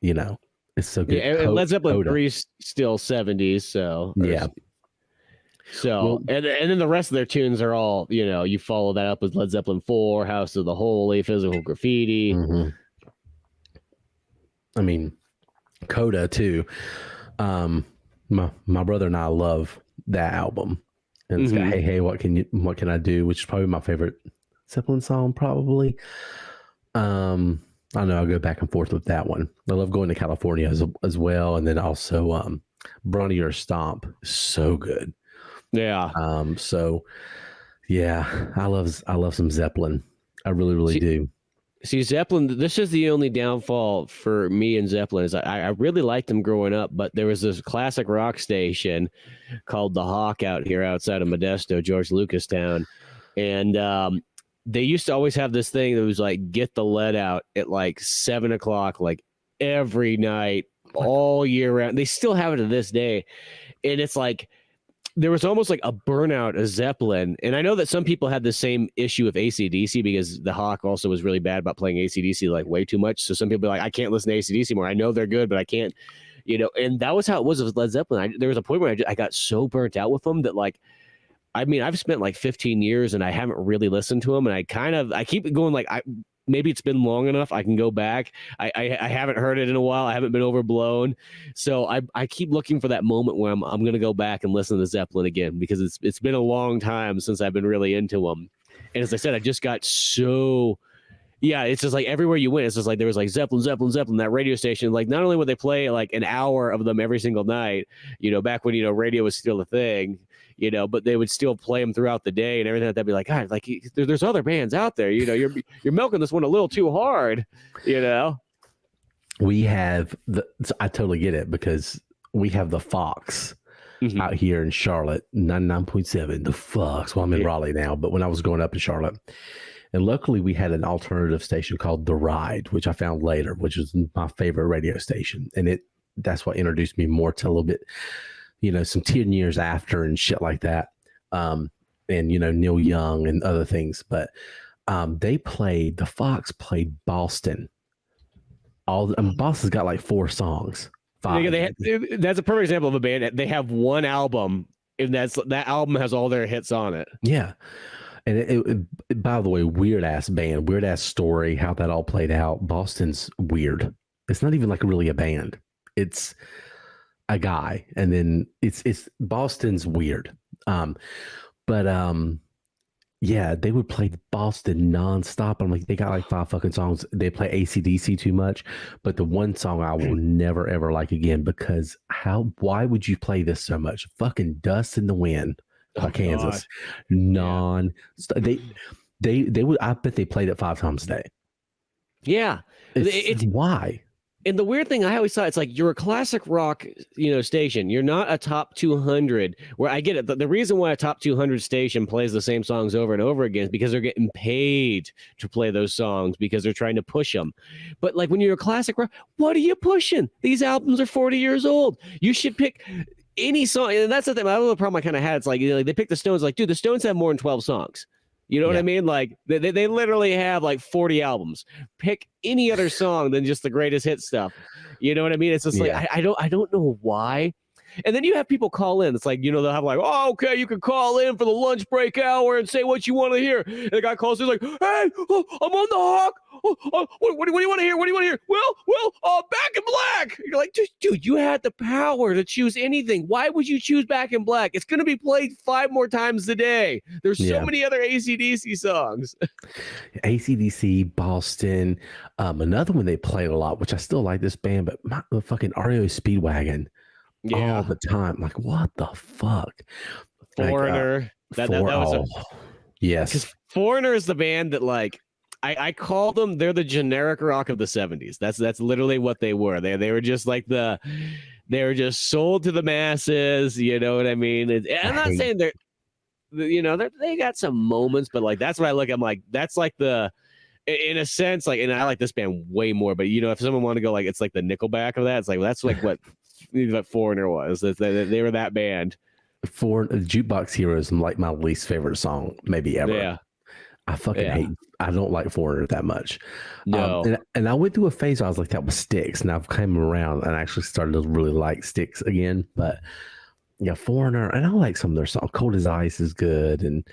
it's so good.
Yeah, and Led Zeppelin 3 is still 70s, so
yeah.
So, and then the rest of their tunes are all, you follow that up with Led Zeppelin 4, House of the Holy, Physical Graffiti.
I mean, Coda too. My brother and I love that album, and it's got Hey, what can I do, which is probably my favorite Zeppelin song, probably. I know I'll go back and forth with that one. I love Going to California as well, and then also Bronny or Stomp, so good.
Yeah.
So yeah, I love some Zeppelin. I really do.
See, Zeppelin, this is the only downfall for me and Zeppelin is I really liked them growing up, but there was this classic rock station called The Hawk out here outside of Modesto, George Lucas Town. And they used to always have this thing that was like, get the lead out at like 7 o'clock, like every night, all year round. They still have it to this day. And it's like, there was almost like a burnout of Zeppelin. And I know that some people had the same issue with AC/DC because the Hawk also was really bad about playing AC/DC like way too much. So some people are like, I can't listen to AC/DC more. I know they're good, but I can't, and that was how it was with Led Zeppelin. There was a point where I got so burnt out with them that like, I mean, I've spent like 15 years and I haven't really listened to them. And I keep going like, maybe it's been long enough. I can go back. I haven't heard it in a while. I haven't been overblown. So I keep looking for that moment where I'm going to go back and listen to Zeppelin again, because it's been a long time since I've been really into them. And as I said, I just got so, yeah, it's just like everywhere you went, it's just like there was like Zeppelin, that radio station. Like not only would they play like an hour of them every single night, back when, radio was still a thing, but they would still play them throughout the day and everything like that. Be like, God, like there's other bands out there, you're milking this one a little too hard,
We have I totally get it, because we have the Fox out here in Charlotte, 99.7, the Fox. Well, I'm in Raleigh now, but when I was growing up in Charlotte, and luckily we had an alternative station called The Ride, which I found later, which was my favorite radio station. And that's what introduced me more to a little bit, some 10 years after and shit like that. And, Neil Young and other things. But the Fox played Boston. Boston's got like 4 sons. 5.
That's a perfect example of a band. They have one album, and that album has all their hits on it.
Yeah. And by the way, weird ass band, weird ass story, how that all played out. Boston's weird. It's not even like really a band. It's a guy, and then it's Boston's weird. But Yeah, they would play Boston nonstop. I'm like, they got like 5 fucking songs. They play AC/DC too much, but the one song I will never ever like again because why would you play this so much? Fucking Dust in the Wind by
Oh
Kansas.
God.
Non they would, I bet they played it 5 times a day.
Yeah.
It's why?
And the weird thing I always thought, it's like you're a classic rock, station. You're not a top 200. Where I get it. The reason why a top 200 station plays the same songs over and over again is because they're getting paid to play those songs because they're trying to push them. But like when you're a classic rock, what are you pushing? These albums are 40 years old. You should pick any song. And that's the thing. The other problem I kind of had. It's like, they pick the Stones. Like, dude, the Stones have more than 12 songs. You know what I mean? Like they literally have like 40 albums. Pick any other song than just the greatest hit stuff. You know what I mean? It's just like I don't know why. And then you have people call in. It's like, they'll have like, oh, okay, you can call in for the lunch break hour and say what you want to hear. And the guy calls in like, hey, I'm on the hawk. What do you want to hear? What do you want to hear? Well, Back in Black. You're like, dude, you had the power to choose anything. Why would you choose Back in Black? It's going to be played 5 more times a day. There's so many other AC/DC songs.
AC/DC, Boston. Another one they played a lot, which I still like this band, but the fucking REO Speedwagon. All the time. Like, what the fuck?
Foreigner. That was
yes.
Because Foreigner is the band that, like, I call them, they're the generic rock of the 70s. That's literally what they were. They were just like they were just sold to the masses. You know what I mean? I'm not saying they got some moments, but like that's what I look at. I'm like, that's like in a sense, like, and I like this band way more, but if someone wanted to go like, it's like the Nickelback of that, it's like, that's like what Foreigner was. They were that band.
For Jukebox Heroes, like my least favorite song maybe ever.
Yeah.
I fucking hate. I don't like Foreigner that much.
No.
And I went through a phase where I was like, that was Styx, and I've come around and actually started to really like Styx again. But yeah, Foreigner, and I like some of their songs. Cold as Ice is good, and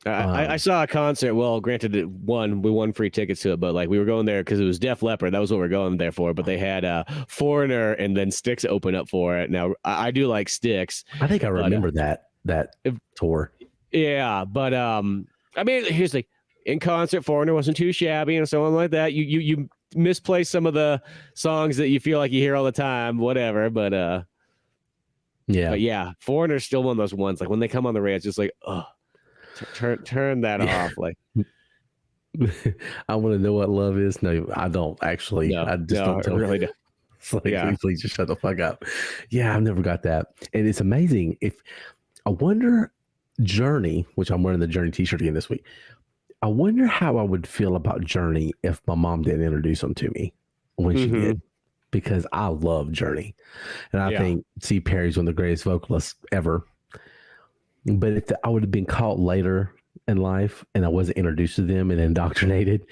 I saw a concert. Well, granted, we won free tickets to it, but like we were going there because it was Def Leppard. That was what we're going there for. But they had Foreigner and then Styx open up for it. Now I do like Styx.
I think I remember that tour.
Yeah, but I mean, here's the in concert. Foreigner wasn't too shabby and so on like that. You misplaced some of the songs that you feel like you hear all the time, whatever. But yeah, Foreigner's still one of those ones. Like when they come on the radio, it's just like, oh. Turn that off. Like,
I want to know what love is. No, I don't actually.
No,
I just don't tell
really do.
It's like, please just shut the fuck up. Yeah, I've never got that. And it's amazing. I wonder Journey, which I'm wearing the Journey t-shirt again this week. I wonder how I would feel about Journey if my mom didn't introduce them to me when she did. Because I love Journey. And I think C. Perry's one of the greatest vocalists ever. But if I would have been caught later in life and I wasn't introduced to them and indoctrinated,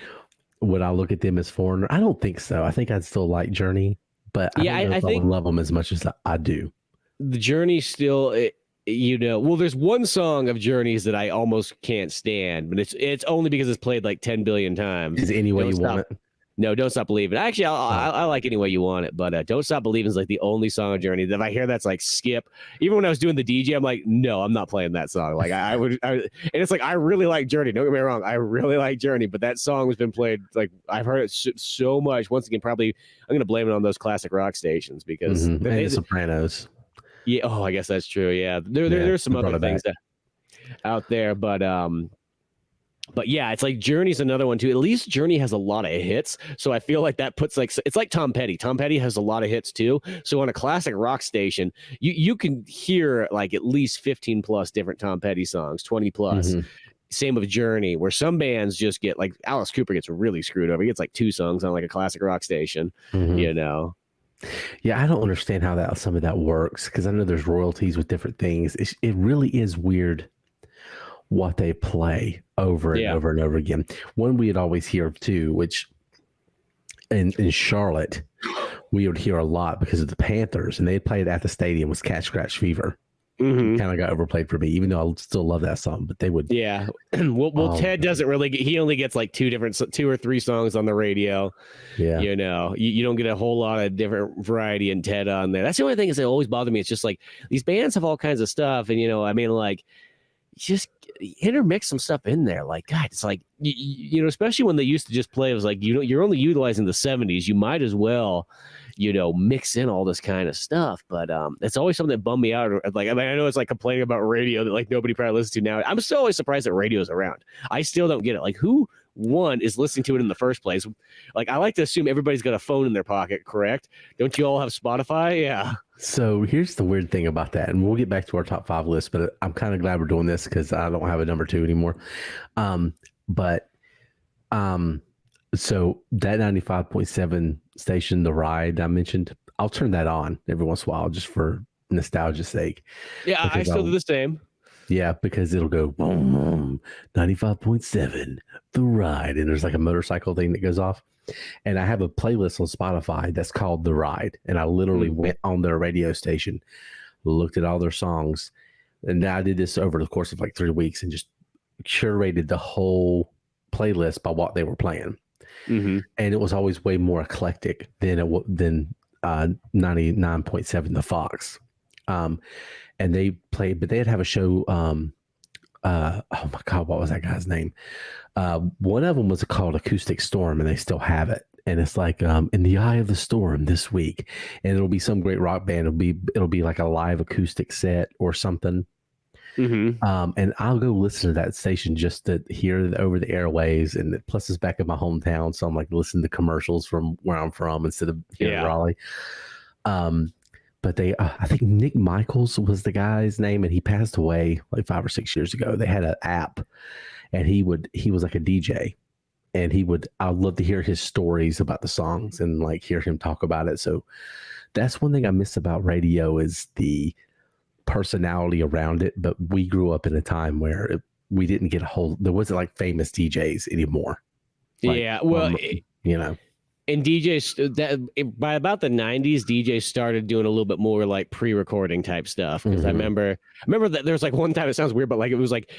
would I look at them as Foreigner? I don't think so. I think I'd still like Journey, but I don't know if I would love them as much as I do.
The Journey still, well, there's one song of Journey's that I almost can't stand, but it's only because it's played like 10 billion times.
Is it Any Way You Want It?
No, Don't Stop Believing. Actually, I like Any Way You Want It, but Don't Stop Believing is like the only song of Journey that if I hear that's like skip. Even when I was doing the DJ, I'm like, no, I'm not playing that song. Like and it's like I really like Journey. Don't get me wrong, I really like Journey, but that song has been played like I've heard it so much. Once again, probably I'm gonna blame it on those classic rock stations because
and the Sopranos.
Yeah, I guess that's true. Yeah, there's some other things out there, but yeah, it's like Journey's another one too. At least Journey has a lot of hits, so I feel like that puts it's like Tom Petty. Tom Petty has a lot of hits too. So on a classic rock station, you can hear like at least 15 plus different Tom Petty songs, 20 plus. Same with Journey, where some bands just get like Alice Cooper gets really screwed over. He gets like 2 songs on like a classic rock station,
Yeah, I don't understand how some of that works because I know there's royalties with different things. It really is weird what they play over and over and over again. One we would always hear too, which in Charlotte we would hear a lot because of the Panthers, and they played at the stadium was Cat Scratch Fever. Kind of got overplayed for me, even though I still love that song. But they would,
well, Ted doesn't really he only gets like 2 or 3 songs on the radio. Yeah, you don't get a whole lot of different variety in Ted on there. That's the only thing is that always bothered me. It's just like these bands have all kinds of stuff, and I mean, like, just intermix some stuff in there. Like, God, it's like, you know, especially when they used to just play, it was like, you know, you're only utilizing the 70s. You might as well, you know, mix in all this kind of stuff. But it's always something that bummed me out. Like, I mean, I know it's like complaining about radio that like nobody probably listens to now. I'm still always surprised that radio's around. I still don't get it. Like, who one is listening to it in the first place? Like, I like to assume everybody's got a phone in their pocket, correct? Don't you all have Spotify? Yeah.
So here's the weird thing about that, and we'll get back to our top 5 list, but I'm kind of glad we're doing this because I don't have a number 2 anymore. So that 95.7 station, The Ride I mentioned, I'll turn that on every once in a while just for nostalgia's sake.
Yeah, I still do the same.
Yeah, because it'll go boom, boom, 95.7, The Ride, and there's like a motorcycle thing that goes off. And I have a playlist on Spotify that's called The Ride. And I literally went on their radio station, looked at all their songs. And I did this over the course of like 3 weeks and just curated the whole playlist by what they were playing. And it was always way more eclectic than 99.7 The Fox. And they played, but they'd have a show. Oh my God, what was that guy's name? One of them was called Acoustic Storm, and they still have it. And it's like in the eye of the storm this week, and it'll be some great rock band. It'll be like a live acoustic set or something. And I'll go listen to that station just to hear it over the airways. And plus, it's back in my hometown, so I'm like listening to commercials from where I'm from instead of here in Raleigh. But they, I think Nick Michaels was the guy's name, and he passed away like 5 or 6 years ago. They had an app, and he was like a DJ, and I'd love to hear his stories about the songs and like hear him talk about it. So that's one thing I miss about radio is the personality around it. But we grew up in a time where we didn't get there wasn't like famous DJs anymore. Like,
yeah. Well,
you know.
And DJs by about the 90s, DJs started doing a little bit more like pre-recording type stuff. Because I remember that there was like one time, it sounds weird, but like it was like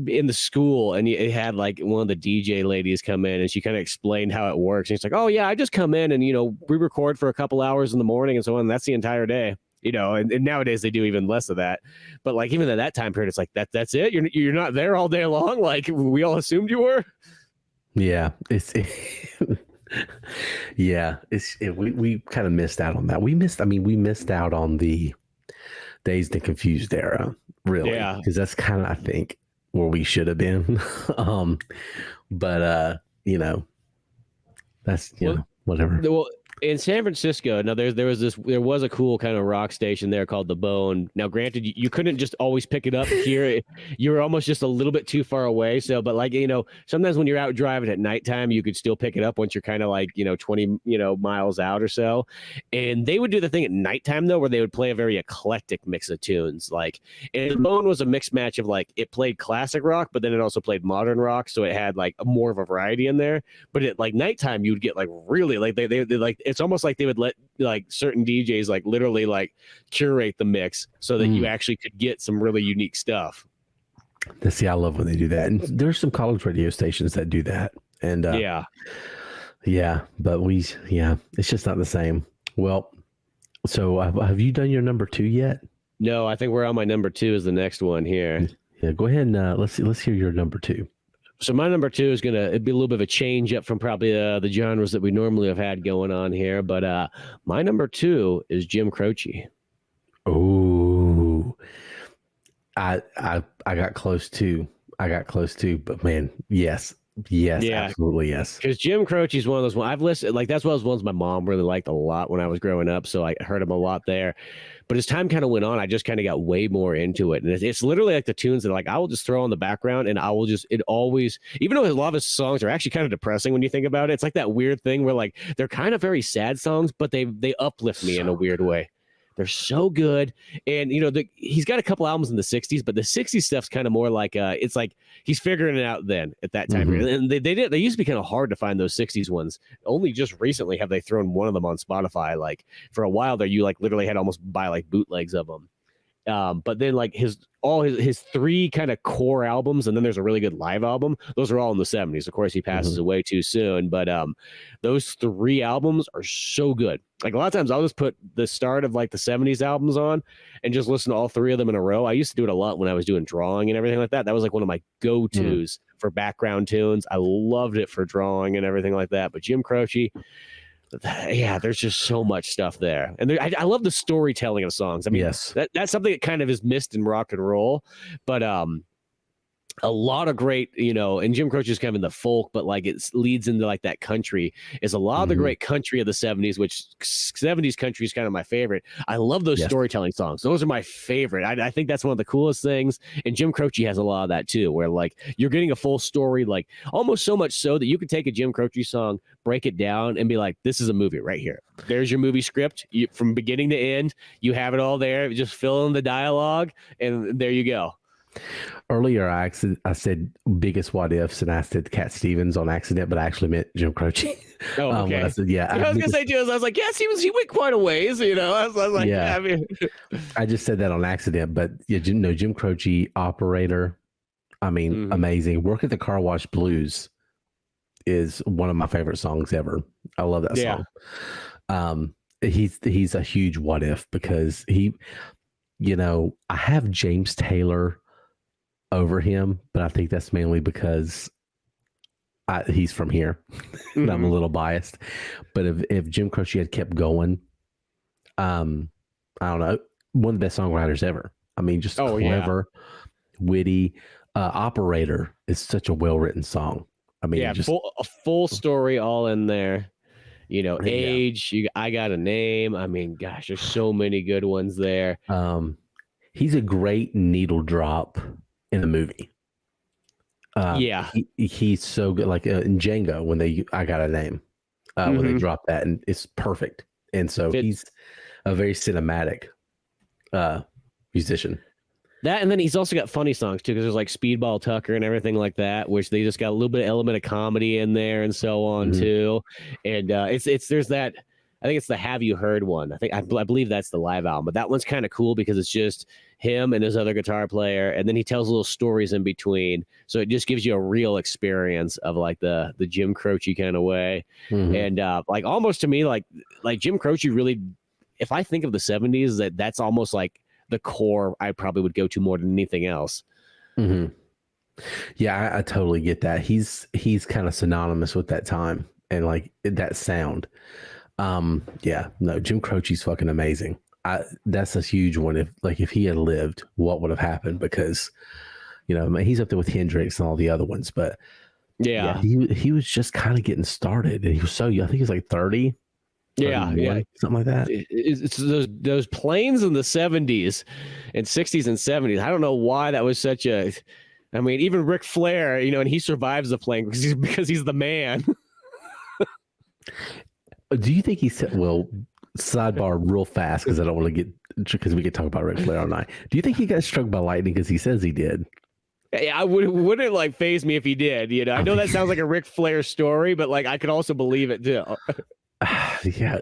in the school, and it had like one of the DJ ladies come in, and she kind of explained how it works. And she's like, "Oh yeah, I just come in and we record for a couple hours in the morning and so on. And that's the entire day." And nowadays they do even less of that. But like even at that time period, it's like that's it. You're not there all day long, like we all assumed you were.
Yeah, we kind of missed out on that. We missed out on the Dazed and Confused era, really. Yeah, because that's kind of, I think, where we should have been. That's whatever.
Well, in San Francisco, now there was a cool kind of rock station there called The Bone. Now, granted, you couldn't just always pick it up here. You were almost just a little bit too far away. So, but like, sometimes when you're out driving at nighttime, you could still pick it up once you're kind of like, 20, miles out or so. And they would do the thing at nighttime though, where they would play a very eclectic mix of tunes. Like, and The Bone was a mixed match of like, it played classic rock, but then it also played modern rock. So it had like more of a variety in there. But at like nighttime, you'd get like really like they like, it's almost like they would let like certain DJs like literally like curate the mix so that you actually could get some really unique stuff.
See, I love when they do that. And there's some college radio stations that do that. And but it's just not the same. Well, so have you done your number 2 yet?
No, I think we're on my number 2 is the next one here.
Yeah, go ahead and let's hear your number 2.
So my number 2 is it'd be a little bit of a change up from probably the genres that we normally have had going on here. But my number 2 is Jim Croce.
Oh, I got close too. But man, yes, absolutely yes.
Because Jim Croce is one of those ones I've listened. Like that's one of those ones my mom really liked a lot when I was growing up. So I heard him a lot there. But as time kind of went on, I just kind of got way more into it. And it's literally like the tunes that like I will just throw on the background and it always, even though a lot of his songs are actually kind of depressing when you think about it, it's like that weird thing where like they're kind of very sad songs, but they uplift me in a weird way. They're so good. And, he's got a couple albums in the 60s, but the 60s stuff's kind of more like, it's like he's figuring it out then at that time. And they used to be kind of hard to find those 60s ones. Only just recently have they thrown one of them on Spotify. Like for a while there, you like literally had almost buy like bootlegs of them. But then like his three kind of core albums, and then there's a really good live album. Those are all in the 70s. Of course, he passes away too soon, but those three albums are so good. Like a lot of times I'll just put the start of like the 70s albums on and just listen to all three of them in a row. I used to do it a lot when I was doing drawing and everything like that. That was like one of my go-tos for background tunes. I loved it for drawing and everything like that. But Jim Croce, yeah, there's just so much stuff there. And I love the storytelling of songs. I mean, that's something that kind of is missed in rock and roll, but a lot of great, and Jim Croce is kind of in the folk, but like it leads into like that country. Is a lot of the great country of the 70s, which 70s country is kind of my favorite. I love those storytelling songs. Those are my favorite. I think that's one of the coolest things. And Jim Croce has a lot of that too, where like you're getting a full story, like almost so much so that you could take a Jim Croce song, break it down, and be like, this is a movie right here. There's your movie script. From beginning to end, you have it all there. Just fill in the dialogue, and there you go.
Earlier, I said biggest what ifs, and I said Cat Stevens on accident, but I actually meant Jim Croce.
Oh, okay.
I said,
I was gonna say too. I was like, yes, he went quite a ways. I was like, I mean,
I just said that on accident, but Jim Croce, Operator. I mean, amazing. Work at the Car Wash Blues is one of my favorite songs ever. I love that song. He's a huge what if because he, I have James Taylor over him, but I think that's mainly because he's from here and I'm a little biased. But if Jim Croce had kept going, I don't know, one of the best songwriters ever. I mean, just clever, witty. Operator is such a well-written song. I mean,
a full story all in there. Age, I Got a Name. I mean, gosh, there's so many good ones there.
He's a great needle drop in a movie. He's so good. Like in Django, when I Got a Name, when they drop that, and it's perfect. And so he's a very cinematic musician.
That, and then he's also got funny songs too, because there's like Speedball Tucker and everything like that, which they just got a little bit of element of comedy in there and so on too. And there's that. I think it's the Have You Heard one. I believe that's the live album, but that one's kind of cool because it's just him and his other guitar player, and then he tells little stories in between. So it just gives you a real experience of like the Jim Croce kind of way. And like almost to me, like Jim Croce really, if I think of the 70s, that's almost like the core I probably would go to more than anything else.
Yeah, I totally get that. He's kind of synonymous with that time and like that sound. Jim Croce's fucking amazing. That's a huge one. If he had lived, what would have happened? Because, he's up there with Hendrix and all the other ones, but he was just kind of getting started, and he was so young. I think he was like 30. Something like that.
It's those planes in the 70s and 60s and 70s. I don't know why that was such a. I mean, even Ric Flair, and he survives the plane because he's the man.
Do you think he said? Well, sidebar real fast because I don't want to get because we could talk about Ric Flair all night. Do you think he got struck by lightning because he says he did?
I wouldn't like faze me if he did. I know that sounds like a Ric Flair story, but like I could also believe it too.
Yeah,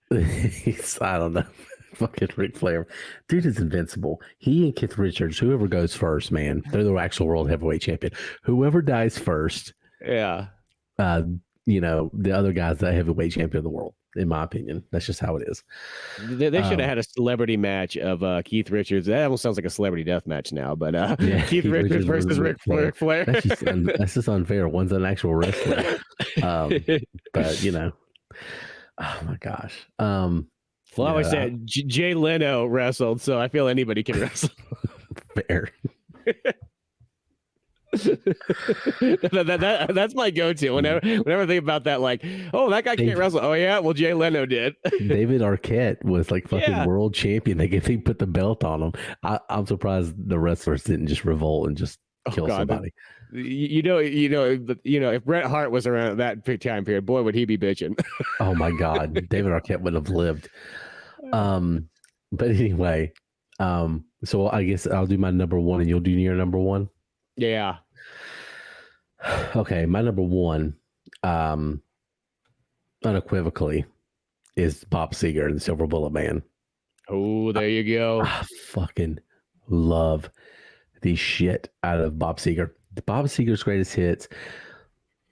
I don't know. Fucking Ric Flair, dude is invincible. He and Keith Richards, whoever goes first, man, they're the actual world heavyweight champion. Whoever dies first, the other guy's the heavyweight champion of the world. In my opinion, that's just how it is.
They should have had a celebrity match of Keith Richards. That almost sounds like a celebrity death match now, but Keith Richards versus Ric Flair.
That's just unfair. One's an actual wrestler, but oh my gosh.
Well, I always said Jay Leno wrestled, so I feel anybody can wrestle.
Fair.
That's my go-to whenever I think about that. Like, oh, that guy can't wrestle. Oh yeah, well Jay Leno did.
David Arquette was like fucking world champion. They put the belt on him. I'm surprised the wrestlers didn't just revolt and just kill somebody.
If Bret Hart was around at that time period, boy, would he be bitching. Oh
my God, David Arquette would have lived. But anyway, so I guess I'll do my number one, and you'll do your number one.
Yeah.
Okay, my number one, unequivocally, is Bob Seger and the Silver Bullet Band.
Oh, there you go.
Fucking love the shit out of Bob Seger. Bob Seger's greatest hits,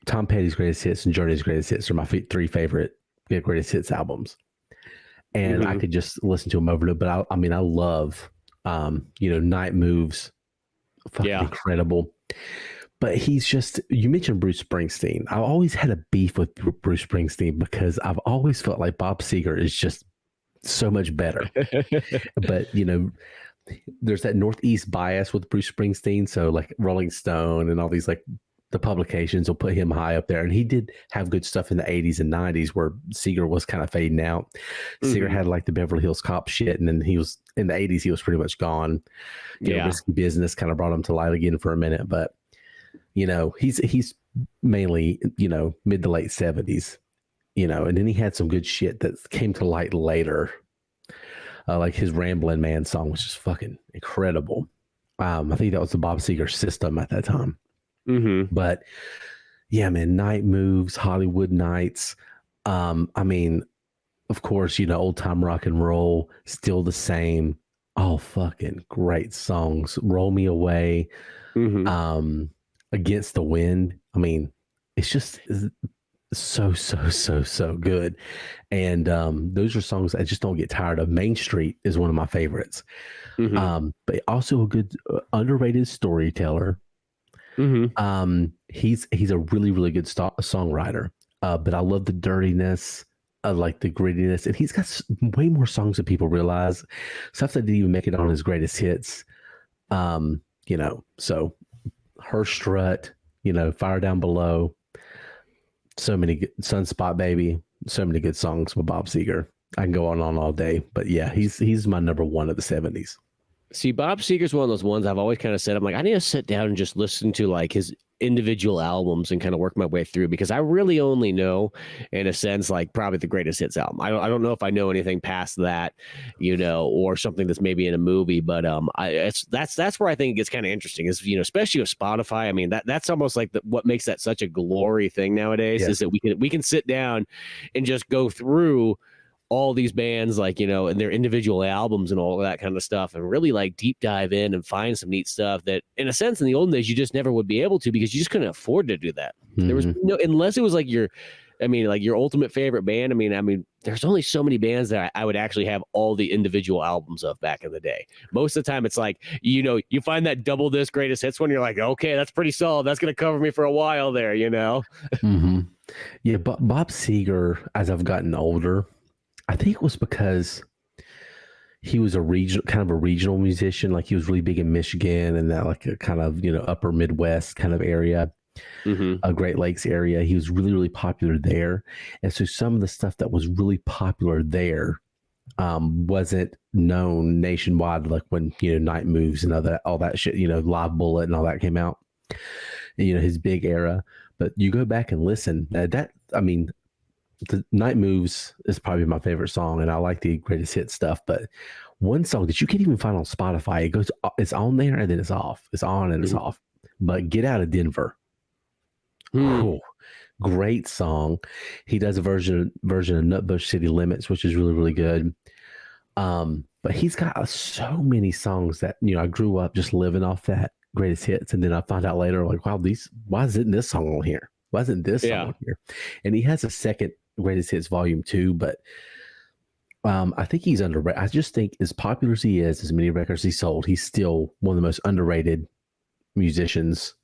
Tom Petty's greatest hits, and Journey's greatest hits are my three favorite greatest hits albums. And I could just listen to them over and over. But I mean, I love, Night Moves, fucking incredible. But he's just, you mentioned Bruce Springsteen. I always had a beef with Bruce Springsteen because I've always felt like Bob Seger is just so much better. But, there's that Northeast bias with Bruce Springsteen. So like Rolling Stone and all these like the publications will put him high up there. And he did have good stuff in the 80s and 90s where Seger was kind of fading out. Seger had like the Beverly Hills Cop shit. And then he was in the 80s, he was pretty much gone. Risky Business kind of brought him to light again for a minute. But, he's mainly, mid to late 70s, and then he had some good shit that came to light later. Like his Ramblin' Man song was just fucking incredible. I think that was the Bob Seger system at that time. But yeah, man, Night Moves, Hollywood Nights. I mean, of course, Old Time Rock and Roll, Still the Same. All fucking great songs. Roll Me Away. Against the Wind. I mean, it's just so good. And those are songs I just don't get tired of. Main Street is one of my favorites. But also a good underrated storyteller. He's a really, really good songwriter. But I love the dirtiness. I like the grittiness. And he's got way more songs than people realize. Stuff that didn't even make it on his greatest hits. So Her Strut, Fire Down Below. So many good, Sunspot Baby. So many good songs with Bob Seger. I can go on all day. But yeah, he's my number one of the 70s.
See, Bob Seger's one of those ones I've always kind of said, I'm like, I need to sit down and just listen to like his individual albums and kind of work my way through, because I really only know, in a sense, like probably the greatest hits album. I don't know if I know anything past that, or something that's maybe in a movie, but that's where I think it gets kind of interesting is, especially with Spotify. I mean, that's almost like what makes that such a glory thing nowadays is that we can sit down and just go through all these bands, like, and their individual albums and all of that kind of stuff, and really like deep dive in and find some neat stuff that, in a sense, in the olden days, you just never would be able to, because you just couldn't afford to do that. There was no, unless it was like your ultimate favorite band. I mean, there's only so many bands that I would actually have all the individual albums of back in the day. Most of the time, it's like, you find that double disc greatest hits one, you're like, okay, that's pretty solid. That's going to cover me for a while there,
Yeah, but Bob Seger, as I've gotten older, I think it was because he was a regional musician. Like he was really big in Michigan and that like a kind of, upper Midwest kind of area, a Great Lakes area. He was really, really popular there. And so some of the stuff that was really popular there wasn't known nationwide, like when, Night Moves and all that shit, Live Bullet and all that came out, and, his big era. But you go back and listen, the Night Moves is probably my favorite song, and I like the greatest hit stuff. But one song that you can't even find on Spotify, it's on there and then it's off. It's on and it's off. But Get Out of Denver. Oh, great song. He does a version of Nutbush City Limits, which is really, really good. But he's got so many songs that, I grew up just living off that greatest hits. And then I found out later, like, wow, why isn't this song on here? Why isn't this song on here? And he has a second Greatest Hits Volume 2, but I think he's underrated. I just think as popular as he is, as many records he sold, he's still one of the most underrated musicians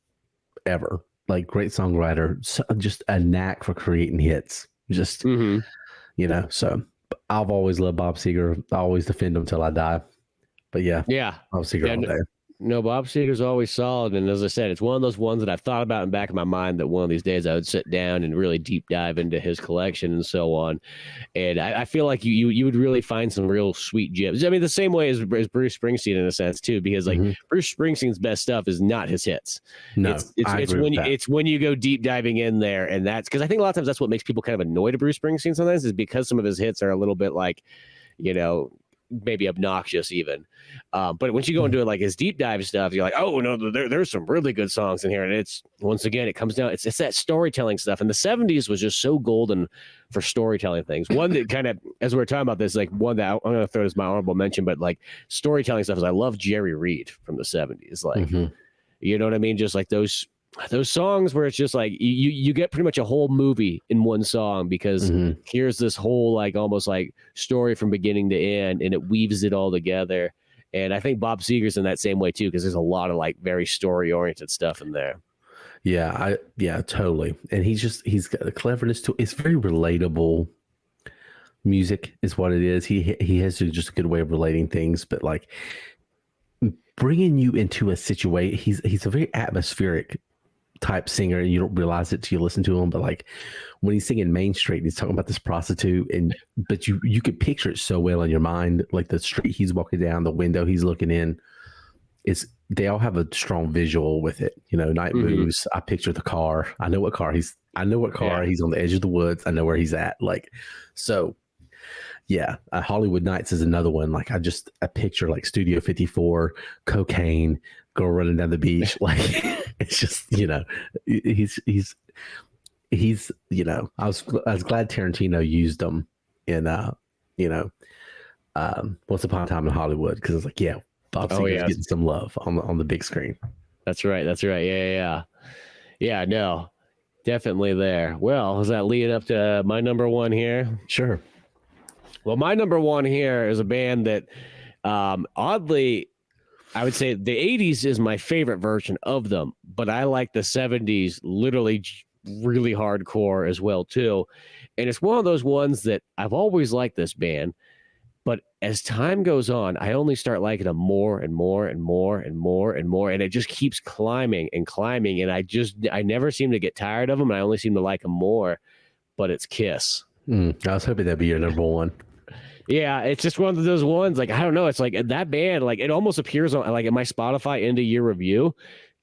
ever. Like, great songwriter, just a knack for creating hits. Just, so I've always loved Bob Seger. I always defend him till I die. But yeah, Bob Seger all day.
No, Bob Seger's always solid. And as I said, it's one of those ones that I've thought about in the back of my mind that one of these days I would sit down and really deep dive into his collection and so on. And I feel like you would really find some real sweet gems. I mean, the same way as Bruce Springsteen in a sense too, because like Bruce Springsteen's best stuff is not his hits.
No,
it's when you go deep diving in there. And that's because I think a lot of times that's what makes people kind of annoyed at Bruce Springsteen sometimes, is because some of his hits are a little bit like, maybe obnoxious even. But once you go into like his deep dive stuff, you're like, oh no, there's some really good songs in here. And it's, once again, it comes down, it's that storytelling stuff. And the 70s was just so golden for storytelling things. One that kind of, as we were talking about this, like one that I'm going to throw as my honorable mention, but like storytelling stuff is I love Jerry Reed from the 70s. Like, you know what I mean? Just like those songs where it's just like you get pretty much a whole movie in one song, because here's this whole like almost like story from beginning to end, and it weaves it all together. And I think Bob Seger's in that same way too, because there's a lot of like very story oriented stuff in there.
Yeah, totally. And he's got a cleverness to it. It's very relatable music is what it is. He has just a good way of relating things, but like bringing you into a situation. He's a very atmospheric type singer, and you don't realize it till you listen to him. But like when he's singing Main Street, he's talking about this prostitute, but you could picture it so well in your mind, like the street he's walking down, the window he's looking in. They all have a strong visual with it. You know, Night Moves. I picture the car. I know what car he's on the edge of the woods. I know where he's at. Like, so yeah. Hollywood Nights is another one. Like I picture like Studio 54, cocaine, girl running down the beach. Like it's just, you know, he's, you know, I was glad Tarantino used them in, you know, Once Upon a Time in Hollywood. Because I was like, yeah, Bob Seger's getting some love on the big screen.
That's right. Yeah, no, definitely there. Well, does that lead up to my number one here?
Sure.
Well, my number one here is a band that, oddly, I would say the 80s is my favorite version of them, but I like the 70s literally really hardcore as well, too. And it's one of those ones that I've always liked this band, but as time goes on, I only start liking them more and more and more and more and more, and it just keeps climbing and climbing, and I never seem to get tired of them, and I only seem to like them more, but it's Kiss.
I was hoping that'd be your number one.
Yeah, it's just one of those ones. Like, I don't know. It's like that band, like it almost appears on like in my Spotify end of year review.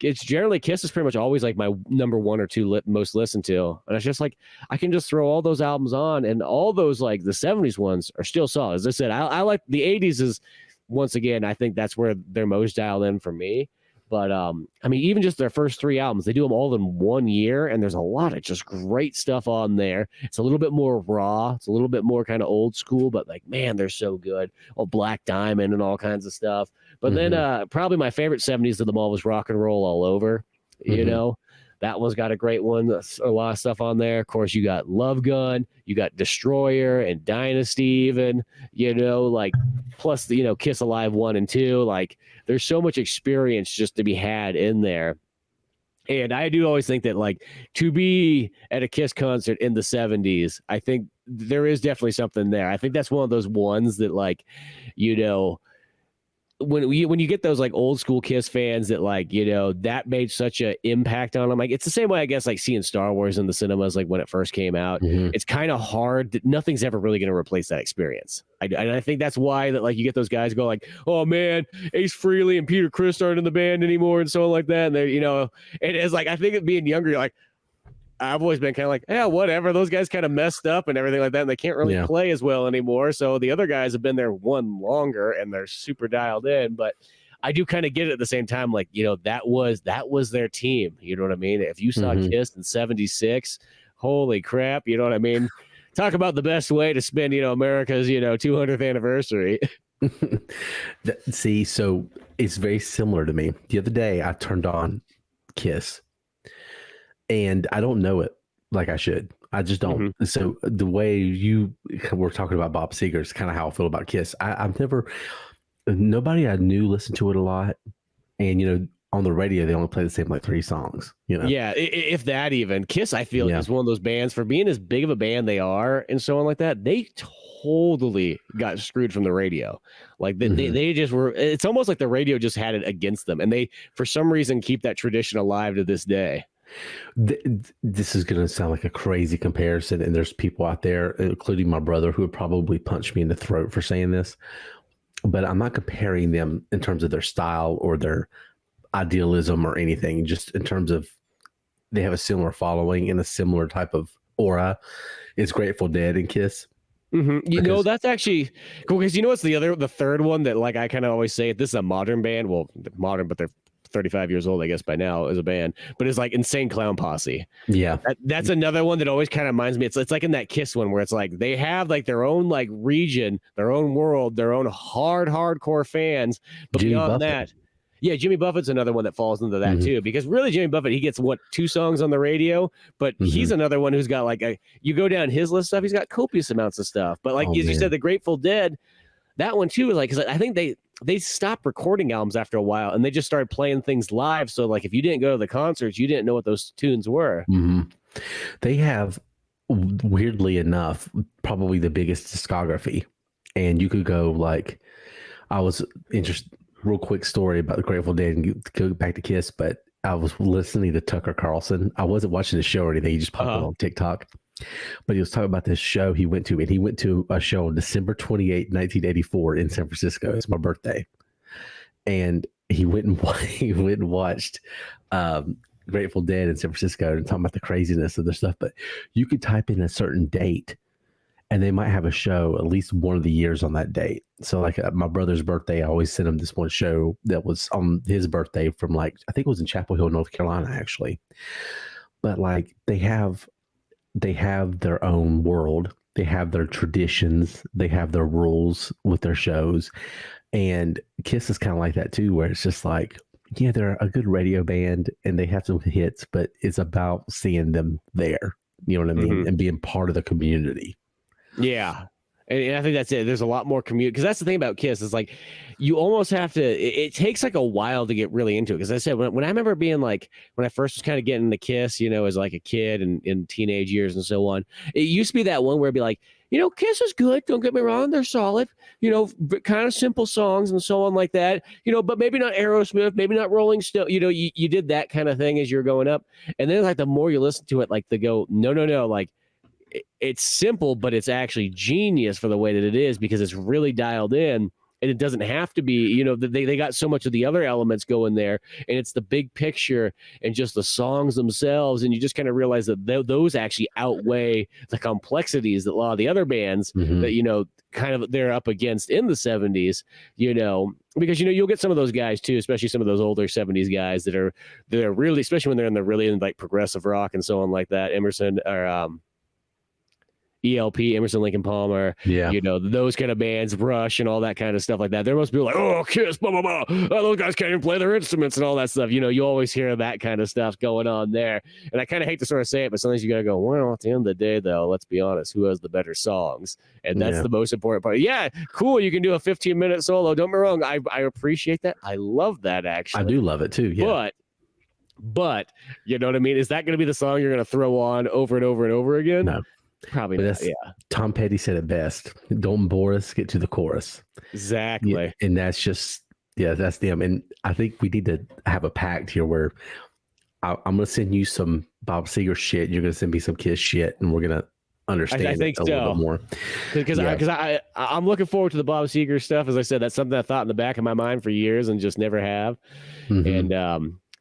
It's generally Kiss is pretty much always like my number one or two most listened to. And it's just like, I can just throw all those albums on, and all those like the 70s ones are still solid. As I said, I like the 80s is, once again, I think that's where they're most dialed in for me. But I mean, even just their first three albums, they do them all in 1 year, and there's a lot of just great stuff on there. It's a little bit more raw. It's a little bit more kind of old school, but like, man, they're so good. Oh, Black Diamond and all kinds of stuff. But then probably my favorite 70s of them all was Rock and Roll All Over. You know, that one's got a great one. A lot of stuff on there. Of course, you got Love Gun, you got Destroyer and Dynasty even, you know, like plus the, you know, Kiss Alive 1 and 2. Like there's so much experience just to be had in there. And I do always think that like to be at a Kiss concert in the 70s, I think there is definitely something there. I think that's one of those ones that like, you know, when you get those like old school Kiss fans that like, you know, that made such an impact on them. Like it's the same way, I guess, like seeing Star Wars in the cinemas, like when it first came out, it's kind of hard that nothing's ever really going to replace that experience. And I think that's why that like you get those guys go like, oh man, Ace Frehley and Peter Criss aren't in the band anymore and so on like that. And they're, you know, and it's like, I think it being younger, you're like, I've always been kind of like, yeah, whatever. Those guys kind of messed up and everything like that, and they can't really play as well anymore. So the other guys have been there one longer, and they're super dialed in. But I do kind of get it at the same time, like, you know, that was their team. You know what I mean? If you saw Kiss in '76, holy crap, you know what I mean? Talk about the best way to spend, you know, America's, you know, 200th anniversary.
See, so it's very similar to me. The other day, I turned on Kiss. And I don't know it like I should. I just don't. So the way you were talking about Bob Seger is kind of how I feel about Kiss. Nobody I knew listened to it a lot. And, you know, on the radio, they only play the same like 3 songs, you know?
Yeah, if that even. Kiss, I feel is one of those bands, for being as big of a band they are and so on like that, they totally got screwed from the radio. Like they just were, it's almost like the radio just had it against them. And they, for some reason, keep that tradition alive to this day.
This is going to sound like a crazy comparison, and there's people out there, including my brother, who would probably punch me in the throat for saying this, but I'm not comparing them in terms of their style or their idealism or anything, just in terms of they have a similar following and a similar type of aura. It's Grateful Dead and Kiss.
You know, that's actually cool because you know what's the third one that like I kind of always say this is a modern band. Well, modern, but they're 35 years old, I guess, by now as a band. But it's like Insane Clown Posse.
Yeah,
that's another one that always kind of reminds me. It's like in that Kiss one where it's like they have like their own like region, their own world, their own hardcore fans. But
Jimmy
beyond
Buffett.
that, yeah, Jimmy Buffett's another one that falls into that too. Because really, Jimmy Buffett, he gets 2 songs on the radio, but he's another one who's got like you go down his list of stuff, he's got copious amounts of stuff. But like as you said, the Grateful Dead, that one too is like, because I think they stopped recording albums after a while and they just started playing things live. So like if you didn't go to the concerts, you didn't know what those tunes were.
They have, weirdly enough, probably the biggest discography. And you could go like, I was interested, real quick story about the Grateful Dead and go back to Kiss, but I was listening to Tucker Carlson. I wasn't watching the show or anything. He just popped up on TikTok. But he was talking about this show he went to, and he went to a show on December 28, 1984 in San Francisco. It's my birthday. And he went and watched Grateful Dead in San Francisco and talking about the craziness of their stuff. But you could type in a certain date and they might have a show at least one of the years on that date. So like my brother's birthday, I always sent him this one show that was on his birthday from like, I think it was in Chapel Hill, North Carolina, actually. But like they have their own world. They have their traditions. They have their rules with their shows. And Kiss is kind of like that too, where it's just like, yeah, they're a good radio band and they have some hits, but it's about seeing them there. You know what I mean? And being part of the community.
Yeah. And I think that's it. There's a lot more community because that's the thing about Kiss is like you almost have to. It takes like a while to get really into it. Because I said when I remember being like when I first was kind of getting into Kiss, you know, as like a kid and in teenage years and so on. It used to be that one where it'd be like, you know, Kiss is good. Don't get me wrong, they're solid. You know, kind of simple songs and so on like that. You know, but maybe not Aerosmith, maybe not Rolling Stone. You know, you did that kind of thing as you're going up, and then like the more you listen to it, like they go, no, like. It's simple, but it's actually genius for the way that it is because it's really dialed in and it doesn't have to be, you know, they got so much of the other elements going there and it's the big picture and just the songs themselves. And you just kind of realize that those actually outweigh the complexities that a lot of the other bands that, you know, kind of they're up against in the 70s, you know, because, you know, you'll get some of those guys too, especially some of those older 70s guys that are really, especially when they're in like progressive rock and so on like that. Emerson or, ELP, Emerson, Lake and Palmer, you know, those kind of bands, Rush and all that kind of stuff like that. There must be like, oh, Kiss, blah, blah, blah. Oh, those guys can't even play their instruments and all that stuff. You know, you always hear that kind of stuff going on there. And I kind of hate to sort of say it, but sometimes you got to go, well, at the end of the day, though, let's be honest, who has the better songs? And that's the most important part. Yeah, cool. You can do a 15-minute solo. Don't get me wrong. I appreciate that. I love that, actually.
I do love it, too. Yeah.
But you know what I mean? Is that going to be the song you're going to throw on over and over and over again?
No.
Probably not,
Tom Petty said it best. Don't bore us, get to the chorus.
Exactly.
Yeah, and that's just, that's them. And I think we need to have a pact here where I'm going to send you some Bob Seger shit. You're going to send me some Kiss shit, and we're going to understand
I think
it a little bit more.
Because I'm looking forward to the Bob Seger stuff. As I said, that's something I thought in the back of my mind for years and just never have. And,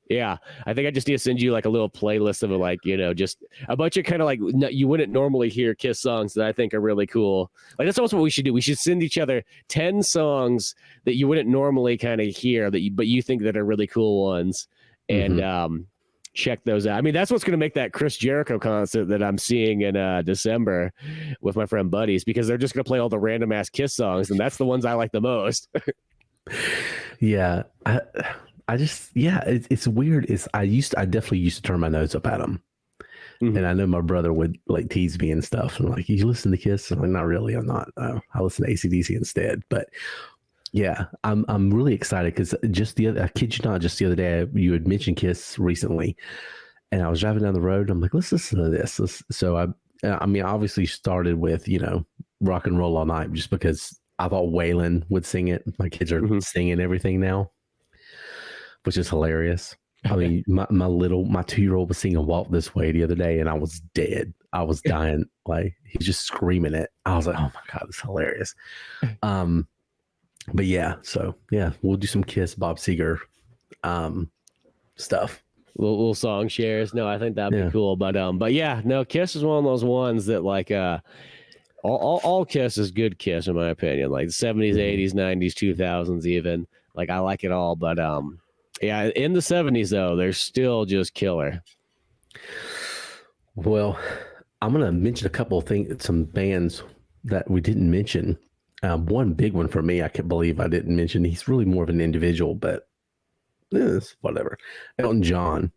yeah, I think I just need to send you like a little playlist of like, you know, just a bunch of kind of like you wouldn't normally hear Kiss songs that I think are really cool. Like that's almost what we should do. We should send each other 10 songs that you wouldn't normally kind of hear but you think that are really cool ones, and check those out. I mean, that's what's going to make that Chris Jericho concert that I'm seeing in December with my friend Buddies, because they're just going to play all the random ass Kiss songs, and that's the ones I like the most.
Yeah. I just, it's weird. I definitely used to turn my nose up at them. And I know my brother would like tease me and stuff. And I'm like, you listen to Kiss? I'm like, not really. I'm not. I listen to AC/DC instead. But yeah, I'm really excited because I kid you not, just the other day, you had mentioned Kiss recently. And I was driving down the road. I'm like, let's listen to this. So I mean, I obviously started with, you know, Rock and Roll All Night just because I thought Waylon would sing it. My kids are singing everything now, which is hilarious. I mean, my 2-year-old was singing Walk This Way the other day, and I was dead. I was dying. Like, he's just screaming it. I was like, oh my God, it's hilarious. But yeah, so yeah, we'll do some Kiss, Bob Seger stuff.
Little song shares. No, I think that'd be cool. But yeah, no, Kiss is one of those ones that like All Kiss is good Kiss in my opinion. Like the 70s, 80s, 90s, 2000s, even. Like I like it all, but yeah, in the 70s though, they're still just killer.
Well, I'm gonna mention a couple of things, some bands that we didn't mention. One big one for me, I can't believe I didn't mention. He's really more of an individual, but it's whatever. Elton John.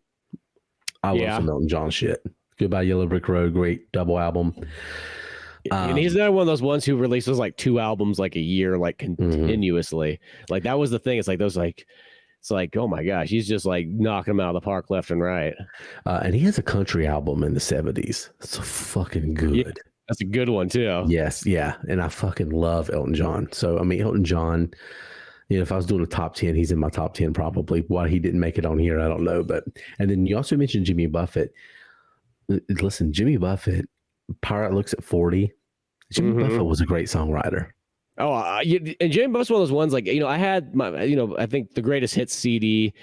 I love some Elton John shit. Goodbye Yellow Brick Road, great double album.
And he's not one of those ones who releases like 2 albums like a year, like continuously. Like that was the thing. It's like those like, it's like, oh my gosh, he's just like knocking them out of the park left and right.
And he has a country album in the 70s. It's fucking good.
Yeah, that's a good one too.
Yes, yeah. And I fucking love Elton John. So I mean, Elton John, you know, if I was doing a top 10, he's in my top 10 probably. Why he didn't make it on here, I don't know. But and then you also mentioned Jimmy Buffett. Listen, Jimmy Buffett, Pirate Looks at 40. Jimmy Buffett was a great songwriter.
Oh, and Jimmy Buffett's one of those ones like, you know, I had my, you know, I think the greatest hits CD,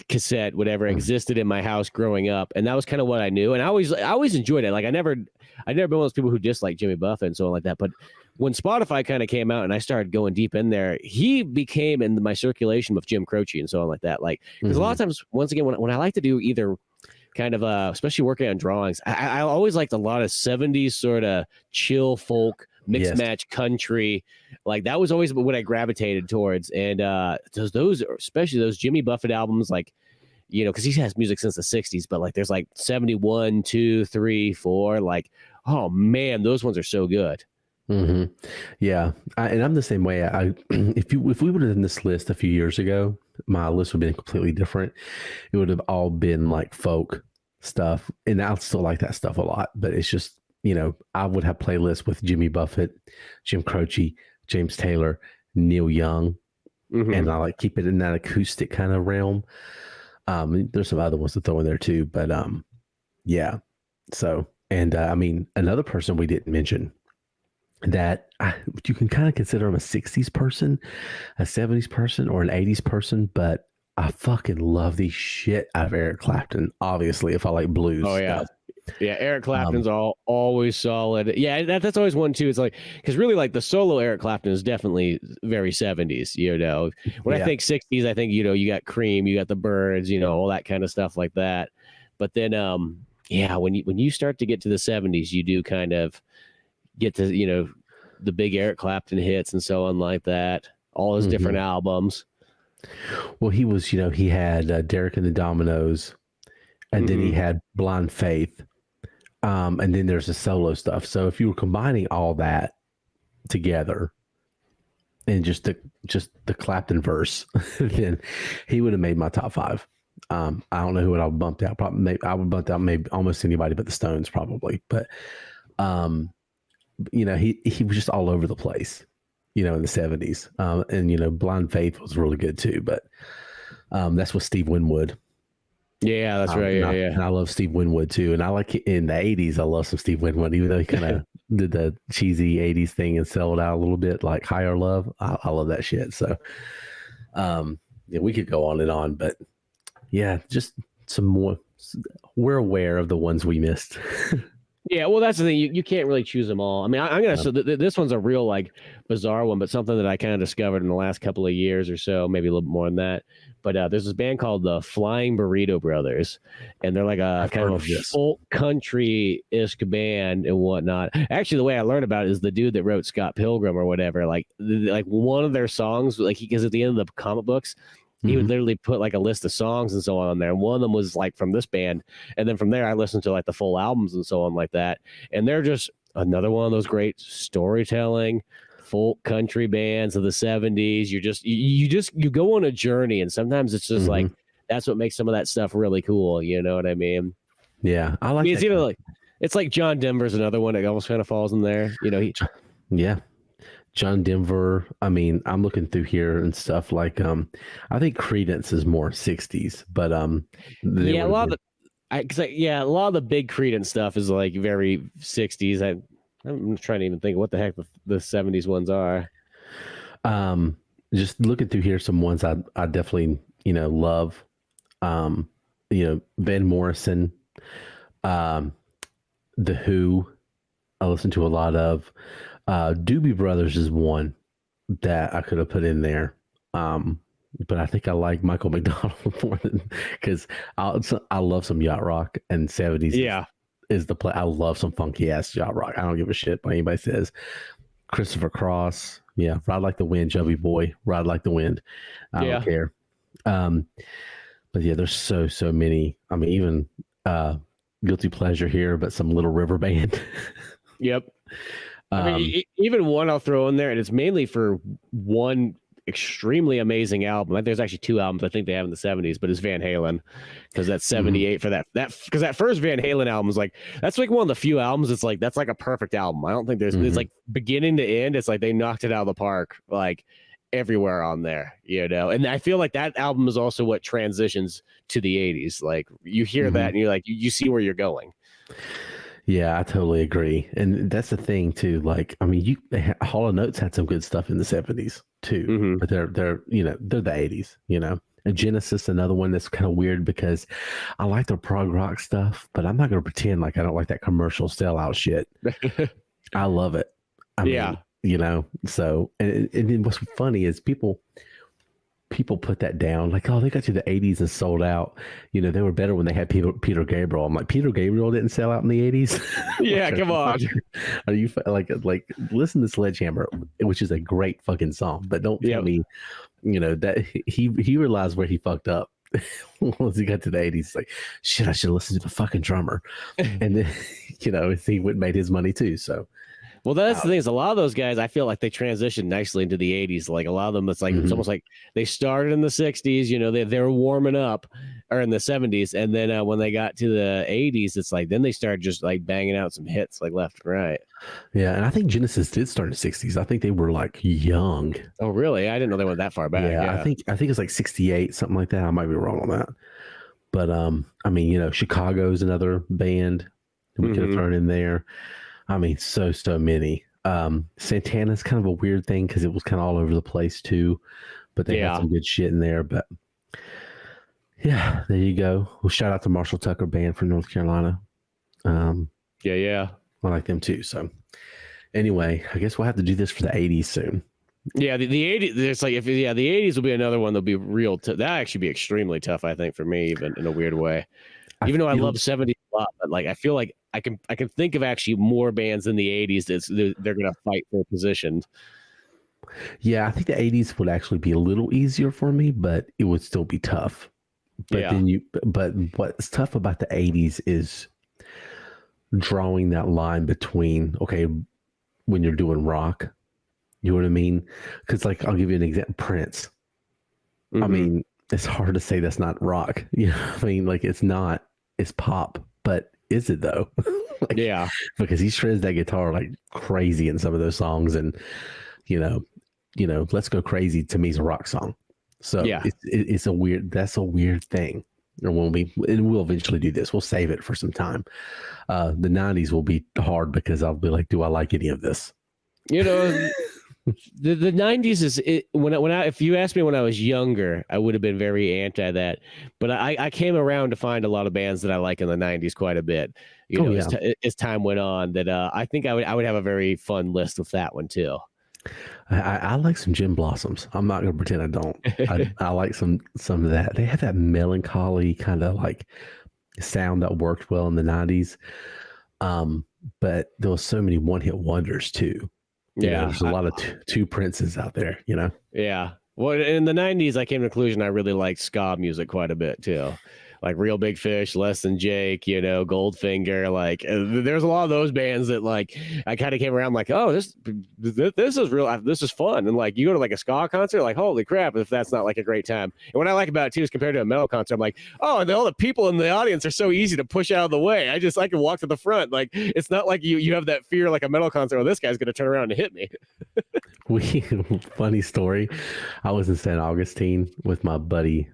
cassette, whatever existed in my house growing up. And that was kind of what I knew. And I always enjoyed it. Like I'd never been one of those people who disliked Jimmy Buffett and so on like that. But when Spotify kind of came out and I started going deep in there, he became in my circulation with Jim Croce and so on like that. Like, because a lot of times, once again, when I like to do either kind of especially working on drawings, I always liked a lot of 70s sort of chill folk, mixed match country. Like that was always what I gravitated towards. And those especially those Jimmy Buffett albums, like, you know, because he has music since the 60s, but like there's like 71, 2, 3, 4, like, oh man, those ones are so good.
Yeah. And I'm the same way. If we would have done this list a few years ago, my list would have been completely different. It would have all been like folk stuff. And I still like that stuff a lot, but it's just, you know, I would have playlists with Jimmy Buffett, Jim Croce, James Taylor, Neil Young, and I like keep it in that acoustic kind of realm. There's some other ones to throw in there too, but yeah. So, and I mean, another person we didn't mention that you can kind of consider him a 60s person, a 70s person, or an 80s person, but I fucking love the shit out of Eric Clapton, obviously, if I like blues.
Oh, yeah. Stuff. Yeah, Eric Clapton's always solid. Yeah, that's always one, too. It's like, because really, like, the solo Eric Clapton is definitely very 70s, you know. When I think 60s, I think, you know, you got Cream, you got the Byrds, you know, all that kind of stuff like that. But then, yeah, when you start to get to the 70s, you do kind of get to, you know, the big Eric Clapton hits and so on like that, all his different albums.
Well, he was, you know, he had Derek and the Dominoes, and then he had Blind Faith, and then there's the solo stuff. So if you were combining all that together and just the Clapton verse, then he would have made my top 5. I don't know who would I bumped out. Probably I would bump out maybe almost anybody but the Stones probably, but you know, he was just all over the place, you know, in the 70s. And, you know, Blind Faith was really good too, but that's with Steve Winwood.
Yeah, that's right. Yeah.
And I love Steve Winwood too. And I like in the 80s, I love some Steve Winwood, even though he kind of did the cheesy 80s thing and sold out a little bit like Higher Love. I love that shit. So yeah, we could go on and on, but yeah, just some more. We're aware of the ones we missed.
Yeah, well, that's the thing. You can't really choose them all. I mean, I'm gonna. So this one's a real like bizarre one, but something that I kind of discovered in the last couple of years or so, maybe a little bit more than that. But there's this band called the Flying Burrito Brothers, and they're like a kind of a folk country-ish band and whatnot. Actually, the way I learned about it is the dude that wrote Scott Pilgrim or whatever. Like one of their songs, like because at the end of the comic books, he would literally put like a list of songs and so on there. And one of them was like from this band. And then from there, I listened to like the full albums and so on like that. And they're just another one of those great storytelling folk country bands of the 70s. You go on a journey, and sometimes it's just like, that's what makes some of that stuff really cool. You know what I mean?
Yeah. I like
it's even like, it's like John Denver's another one that almost kind of falls in there. You know,
yeah. John Denver. I mean, I'm looking through here and stuff like I think Creedence is more 60s, but
yeah, a lot of the big Creedence stuff is like very 60s. I'm trying to even think of what the heck the 70s ones are.
Just looking through here, some ones I definitely, you know, love. You know, Van Morrison, The Who, I listen to a lot of. Doobie Brothers is one that I could have put in there. But I think I like Michael McDonald more than because I love some yacht rock, and 70s is the play. I love some funky ass yacht rock. I don't give a shit what anybody says. Christopher Cross, yeah, Ride Like the Wind, Chubby Boy, Ride Like the Wind. I don't care. But yeah, there's so many. I mean, even Guilty Pleasure here, but some Little River Band.
Yep. I mean, even one I'll throw in there, and it's mainly for one extremely amazing album. Like, there's actually two albums I think they have in the 70s, but it's Van Halen, because that's 78 for that because that first Van Halen album is like, that's like one of the few albums it's like that's like a perfect album. I don't think there's it's like beginning to end, it's like they knocked it out of the park, like everywhere on there, you know. And I feel like that album is also what transitions to the 80s. Like, you hear that and you're like, you see where you're going.
Yeah, I totally agree. And that's the thing too. Like, I mean, Hall & Oates had some good stuff in the 70s too, but they're they're the 80s, you know. And Genesis, another one that's kind of weird because I like their prog rock stuff, but I'm not going to pretend like I don't like that commercial sellout shit. I love it. I mean, you know, so, and then what's funny is people put that down like, oh, they got to the 80s and sold out. You know, they were better when they had Peter Gabriel. I'm like, Peter Gabriel didn't sell out in the 80s.
Yeah,
like,
come on.
Are you like listen to Sledgehammer, which is a great fucking song, but don't tell me, you know, that he realized where he fucked up. Once he got to the 80s, like, shit, I should listen to the fucking drummer. And then, you know, he went and made his money too. So,
well, that's the thing is a lot of those guys, I feel like they transitioned nicely into the 80s. Like, a lot of them, it's like it's almost like they started in the 60s, you know, they were warming up, or in the 70s, and then when they got to the 80s, it's like then they started just like banging out some hits like left and right.
Yeah, and I think Genesis did start in the 60s. I think they were like young.
Oh, really? I didn't know they went that far back.
Yeah, I think it's like 68, something like that. I might be wrong on that. But I mean, you know, Chicago's another band we could have thrown in there. I mean, so many. Santana's kind of a weird thing because it was kind of all over the place too, but they had some good shit in there. But yeah, there you go. Well, shout out to Marshall Tucker Band from North Carolina.
I
like them too. So anyway, I guess we'll have to do this for the 80s soon.
Yeah, the 80s. It's like the 80s will be another one that'll be real. That actually be extremely tough, I think, for me, even in a weird way. Even though I love 70s a lot, but like I feel like I can think of actually more bands in the 80s that they're gonna fight for a position.
Yeah, I think the 80s would actually be a little easier for me, but it would still be tough. But but what's tough about the 80s is drawing that line between, okay, when you're doing rock, you know what I mean? Because like, I'll give you an example, Prince. I mean, it's hard to say that's not rock. You know, I mean, like, it's not. It's pop, but is it though? Like, because he shreds that guitar like crazy in some of those songs, and you know, Let's Go Crazy to me is a rock song. So it's a weird. That's a weird thing. Or we'll eventually do this. We'll save it for some time. The 90s will be hard because I'll be like, do I like any of this?
You know. The 90s is if you asked me when I was younger, I would have been very anti that, but I came around to find a lot of bands that I like in the 90s quite a bit. You know, as time went on, that I think I would have a very fun list with that one too.
I like some Gin Blossoms. I'm not gonna pretend I don't. I like some of that. They have that melancholy kind of like sound that worked well in the 90s. But there was so many one-hit wonders too. There's a lot of two Princes out there, you know? Yeah.
Well, in the 90s, I came to the conclusion I really liked ska music quite a bit, too. Like Real Big Fish, Less Than Jake, you know, Goldfinger. Like, there's a lot of those bands that, like, I kind of came around like, oh, this is real. This is fun. And, like, you go to, like, a ska concert, like, holy crap, if that's not, like, a great time. And what I like about it, too, is compared to a metal concert, I'm like, oh, and all the people in the audience are so easy to push out of the way. I can walk to the front. Like, it's not like you have that fear like a metal concert, oh, this guy's going to turn around and hit me.
Funny story. I was in St. Augustine with my buddy,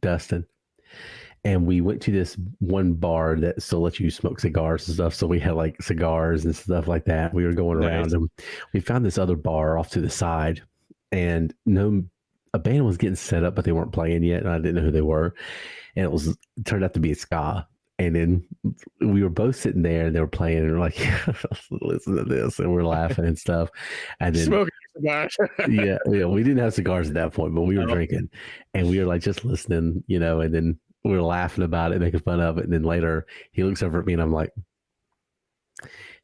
Dustin. And we went to this one bar that still lets you smoke cigars and stuff. So we had like cigars and stuff like that. We were going around and we found this other bar off to the side, and a band was getting set up, but they weren't playing yet. And I didn't know who they were. And it turned out to be a ska. And then we were both sitting there and they were playing and we're like, listen to this. And we're laughing and stuff. And then,
Smoking cigars.
yeah, we didn't have cigars at that point, but we were drinking and we were like just listening, and then we were laughing about it, making fun of it. And then later he looks over at me and I'm like,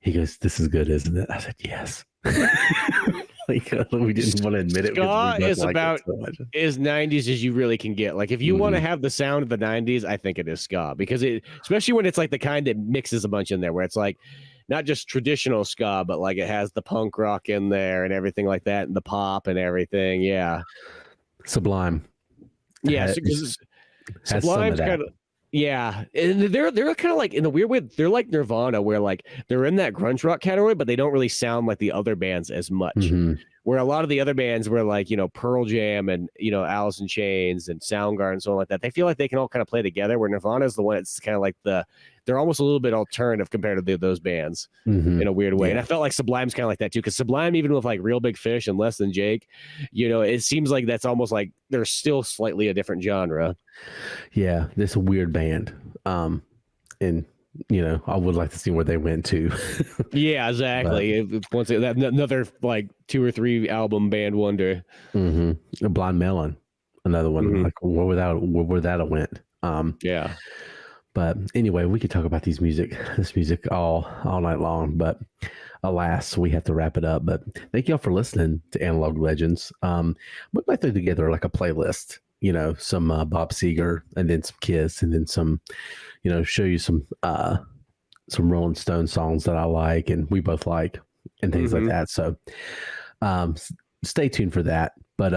he goes, "This is good, isn't it?" I said, "Yes." Like, we didn't want to admit it.
Ska is about as 90s as you really can get. Like if you want to have the sound of the 90s, I think it is ska, because especially when it's like the kind that mixes a bunch in there, where it's like not just traditional ska, but like it has the punk rock in there and everything like that, and the pop and everything. Yeah,
Sublime.
Yeah, Sublime's kind of. Yeah, and they're kind of like, in a weird way, they're like Nirvana, where like they're in that grunge rock category, but they don't really sound like the other bands as much.
Mm-hmm.
Where a lot of the other bands were like, Pearl Jam and Alice in Chains and Soundgarden and so on like that, they feel like they can all kind of play together. Where Nirvana is the one that's kind of like they're almost a little bit alternative compared to those bands in a weird way. Yeah. And I felt like Sublime's kind of like that too, because Sublime, even with like Real Big Fish and Less Than Jake, it seems like that's almost like they're still slightly a different genre.
Yeah, this weird band. And I would like to see where they went to. Yeah,
exactly. Once another like 2 or 3 album band wonder.
Blind Melon, another one. Like where that went.
Yeah.
But anyway, we could talk about this music all night long. But alas, we have to wrap it up. But thank y'all for listening to Analog Legends. We might throw together like a playlist. Some Bob Seger, and then some Kiss, and then some, show you some Rolling Stone songs that I like and we both like, and things like that. So stay tuned for that. But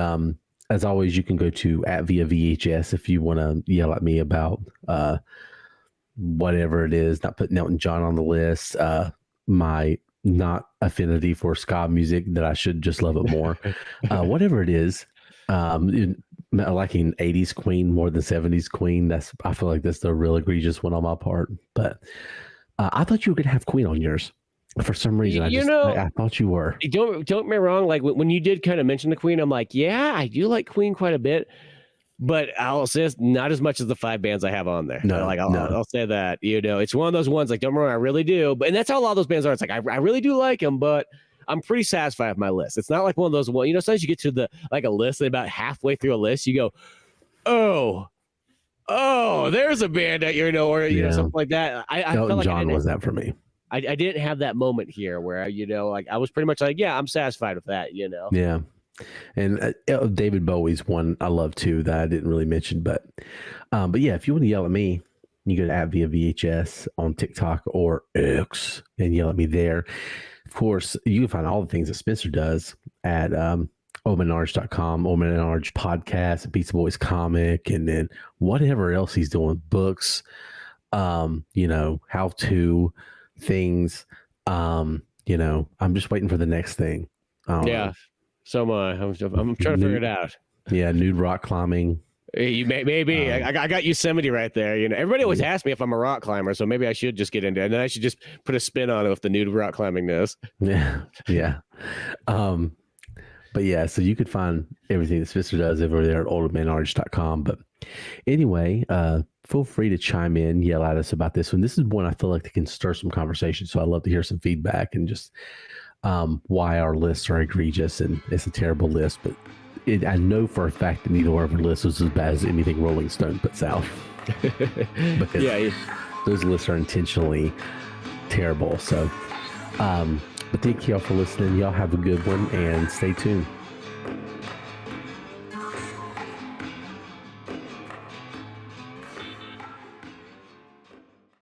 as always, you can go to @ViaVHS if you want to yell at me about whatever it is, not putting Elton John on the list, my not affinity for ska music, that I should just love it more, whatever it is. Liking 80s Queen more than 70s Queen. I feel like that's the real egregious one on my part. But I thought you were gonna have Queen on yours for some reason. I thought you were.
Don't get me wrong. Like when you did kind of mention the Queen, I'm like, yeah, I do like Queen quite a bit. But I'll say it's not as much as the 5 bands I have on there.
No,
I'll say that. It's one of those ones, like, don't get me wrong, I really do. But and that's how a lot of those bands are. It's like I really do like them, but I'm pretty satisfied with my list. It's not like one of those ones, sometimes you get to a list, and about halfway through a list, you go, oh, there's a band that or something like that. I felt like
John was that for me.
I didn't have that moment here where I was pretty much like, yeah, I'm satisfied with that.
Yeah. And David Bowie's one I love too that I didn't really mention, but yeah, if you want to yell at me, you go to @ViaVHS on TikTok or X and yell at me there. Of course, you can find all the things that Spencer does at omanarge.com, Omanarge Podcast, Beats Boys Comic, and then whatever else he's doing, books, how-to things. I'm just waiting for the next thing.
Yeah, so am I. I'm trying to figure it out.
Yeah, nude rock climbing.
You maybe I got Yosemite right there. Everybody always asks me if I'm a rock climber, so maybe I should just get into it, and then I should just put a spin on it with the nude rock climbing is.
Yeah. But yeah, so you could find everything that Spencer does over there at oldmanarge.com. But anyway, feel free to chime in, yell at us about this one. This is one I feel like that can stir some conversation. So I'd love to hear some feedback and just why our lists are egregious and it's a terrible list, but I know for a fact that neither one of our lists is as bad as anything Rolling Stone puts out. Because those lists are intentionally terrible. So, but thank y'all for listening. Y'all have a good one and stay tuned.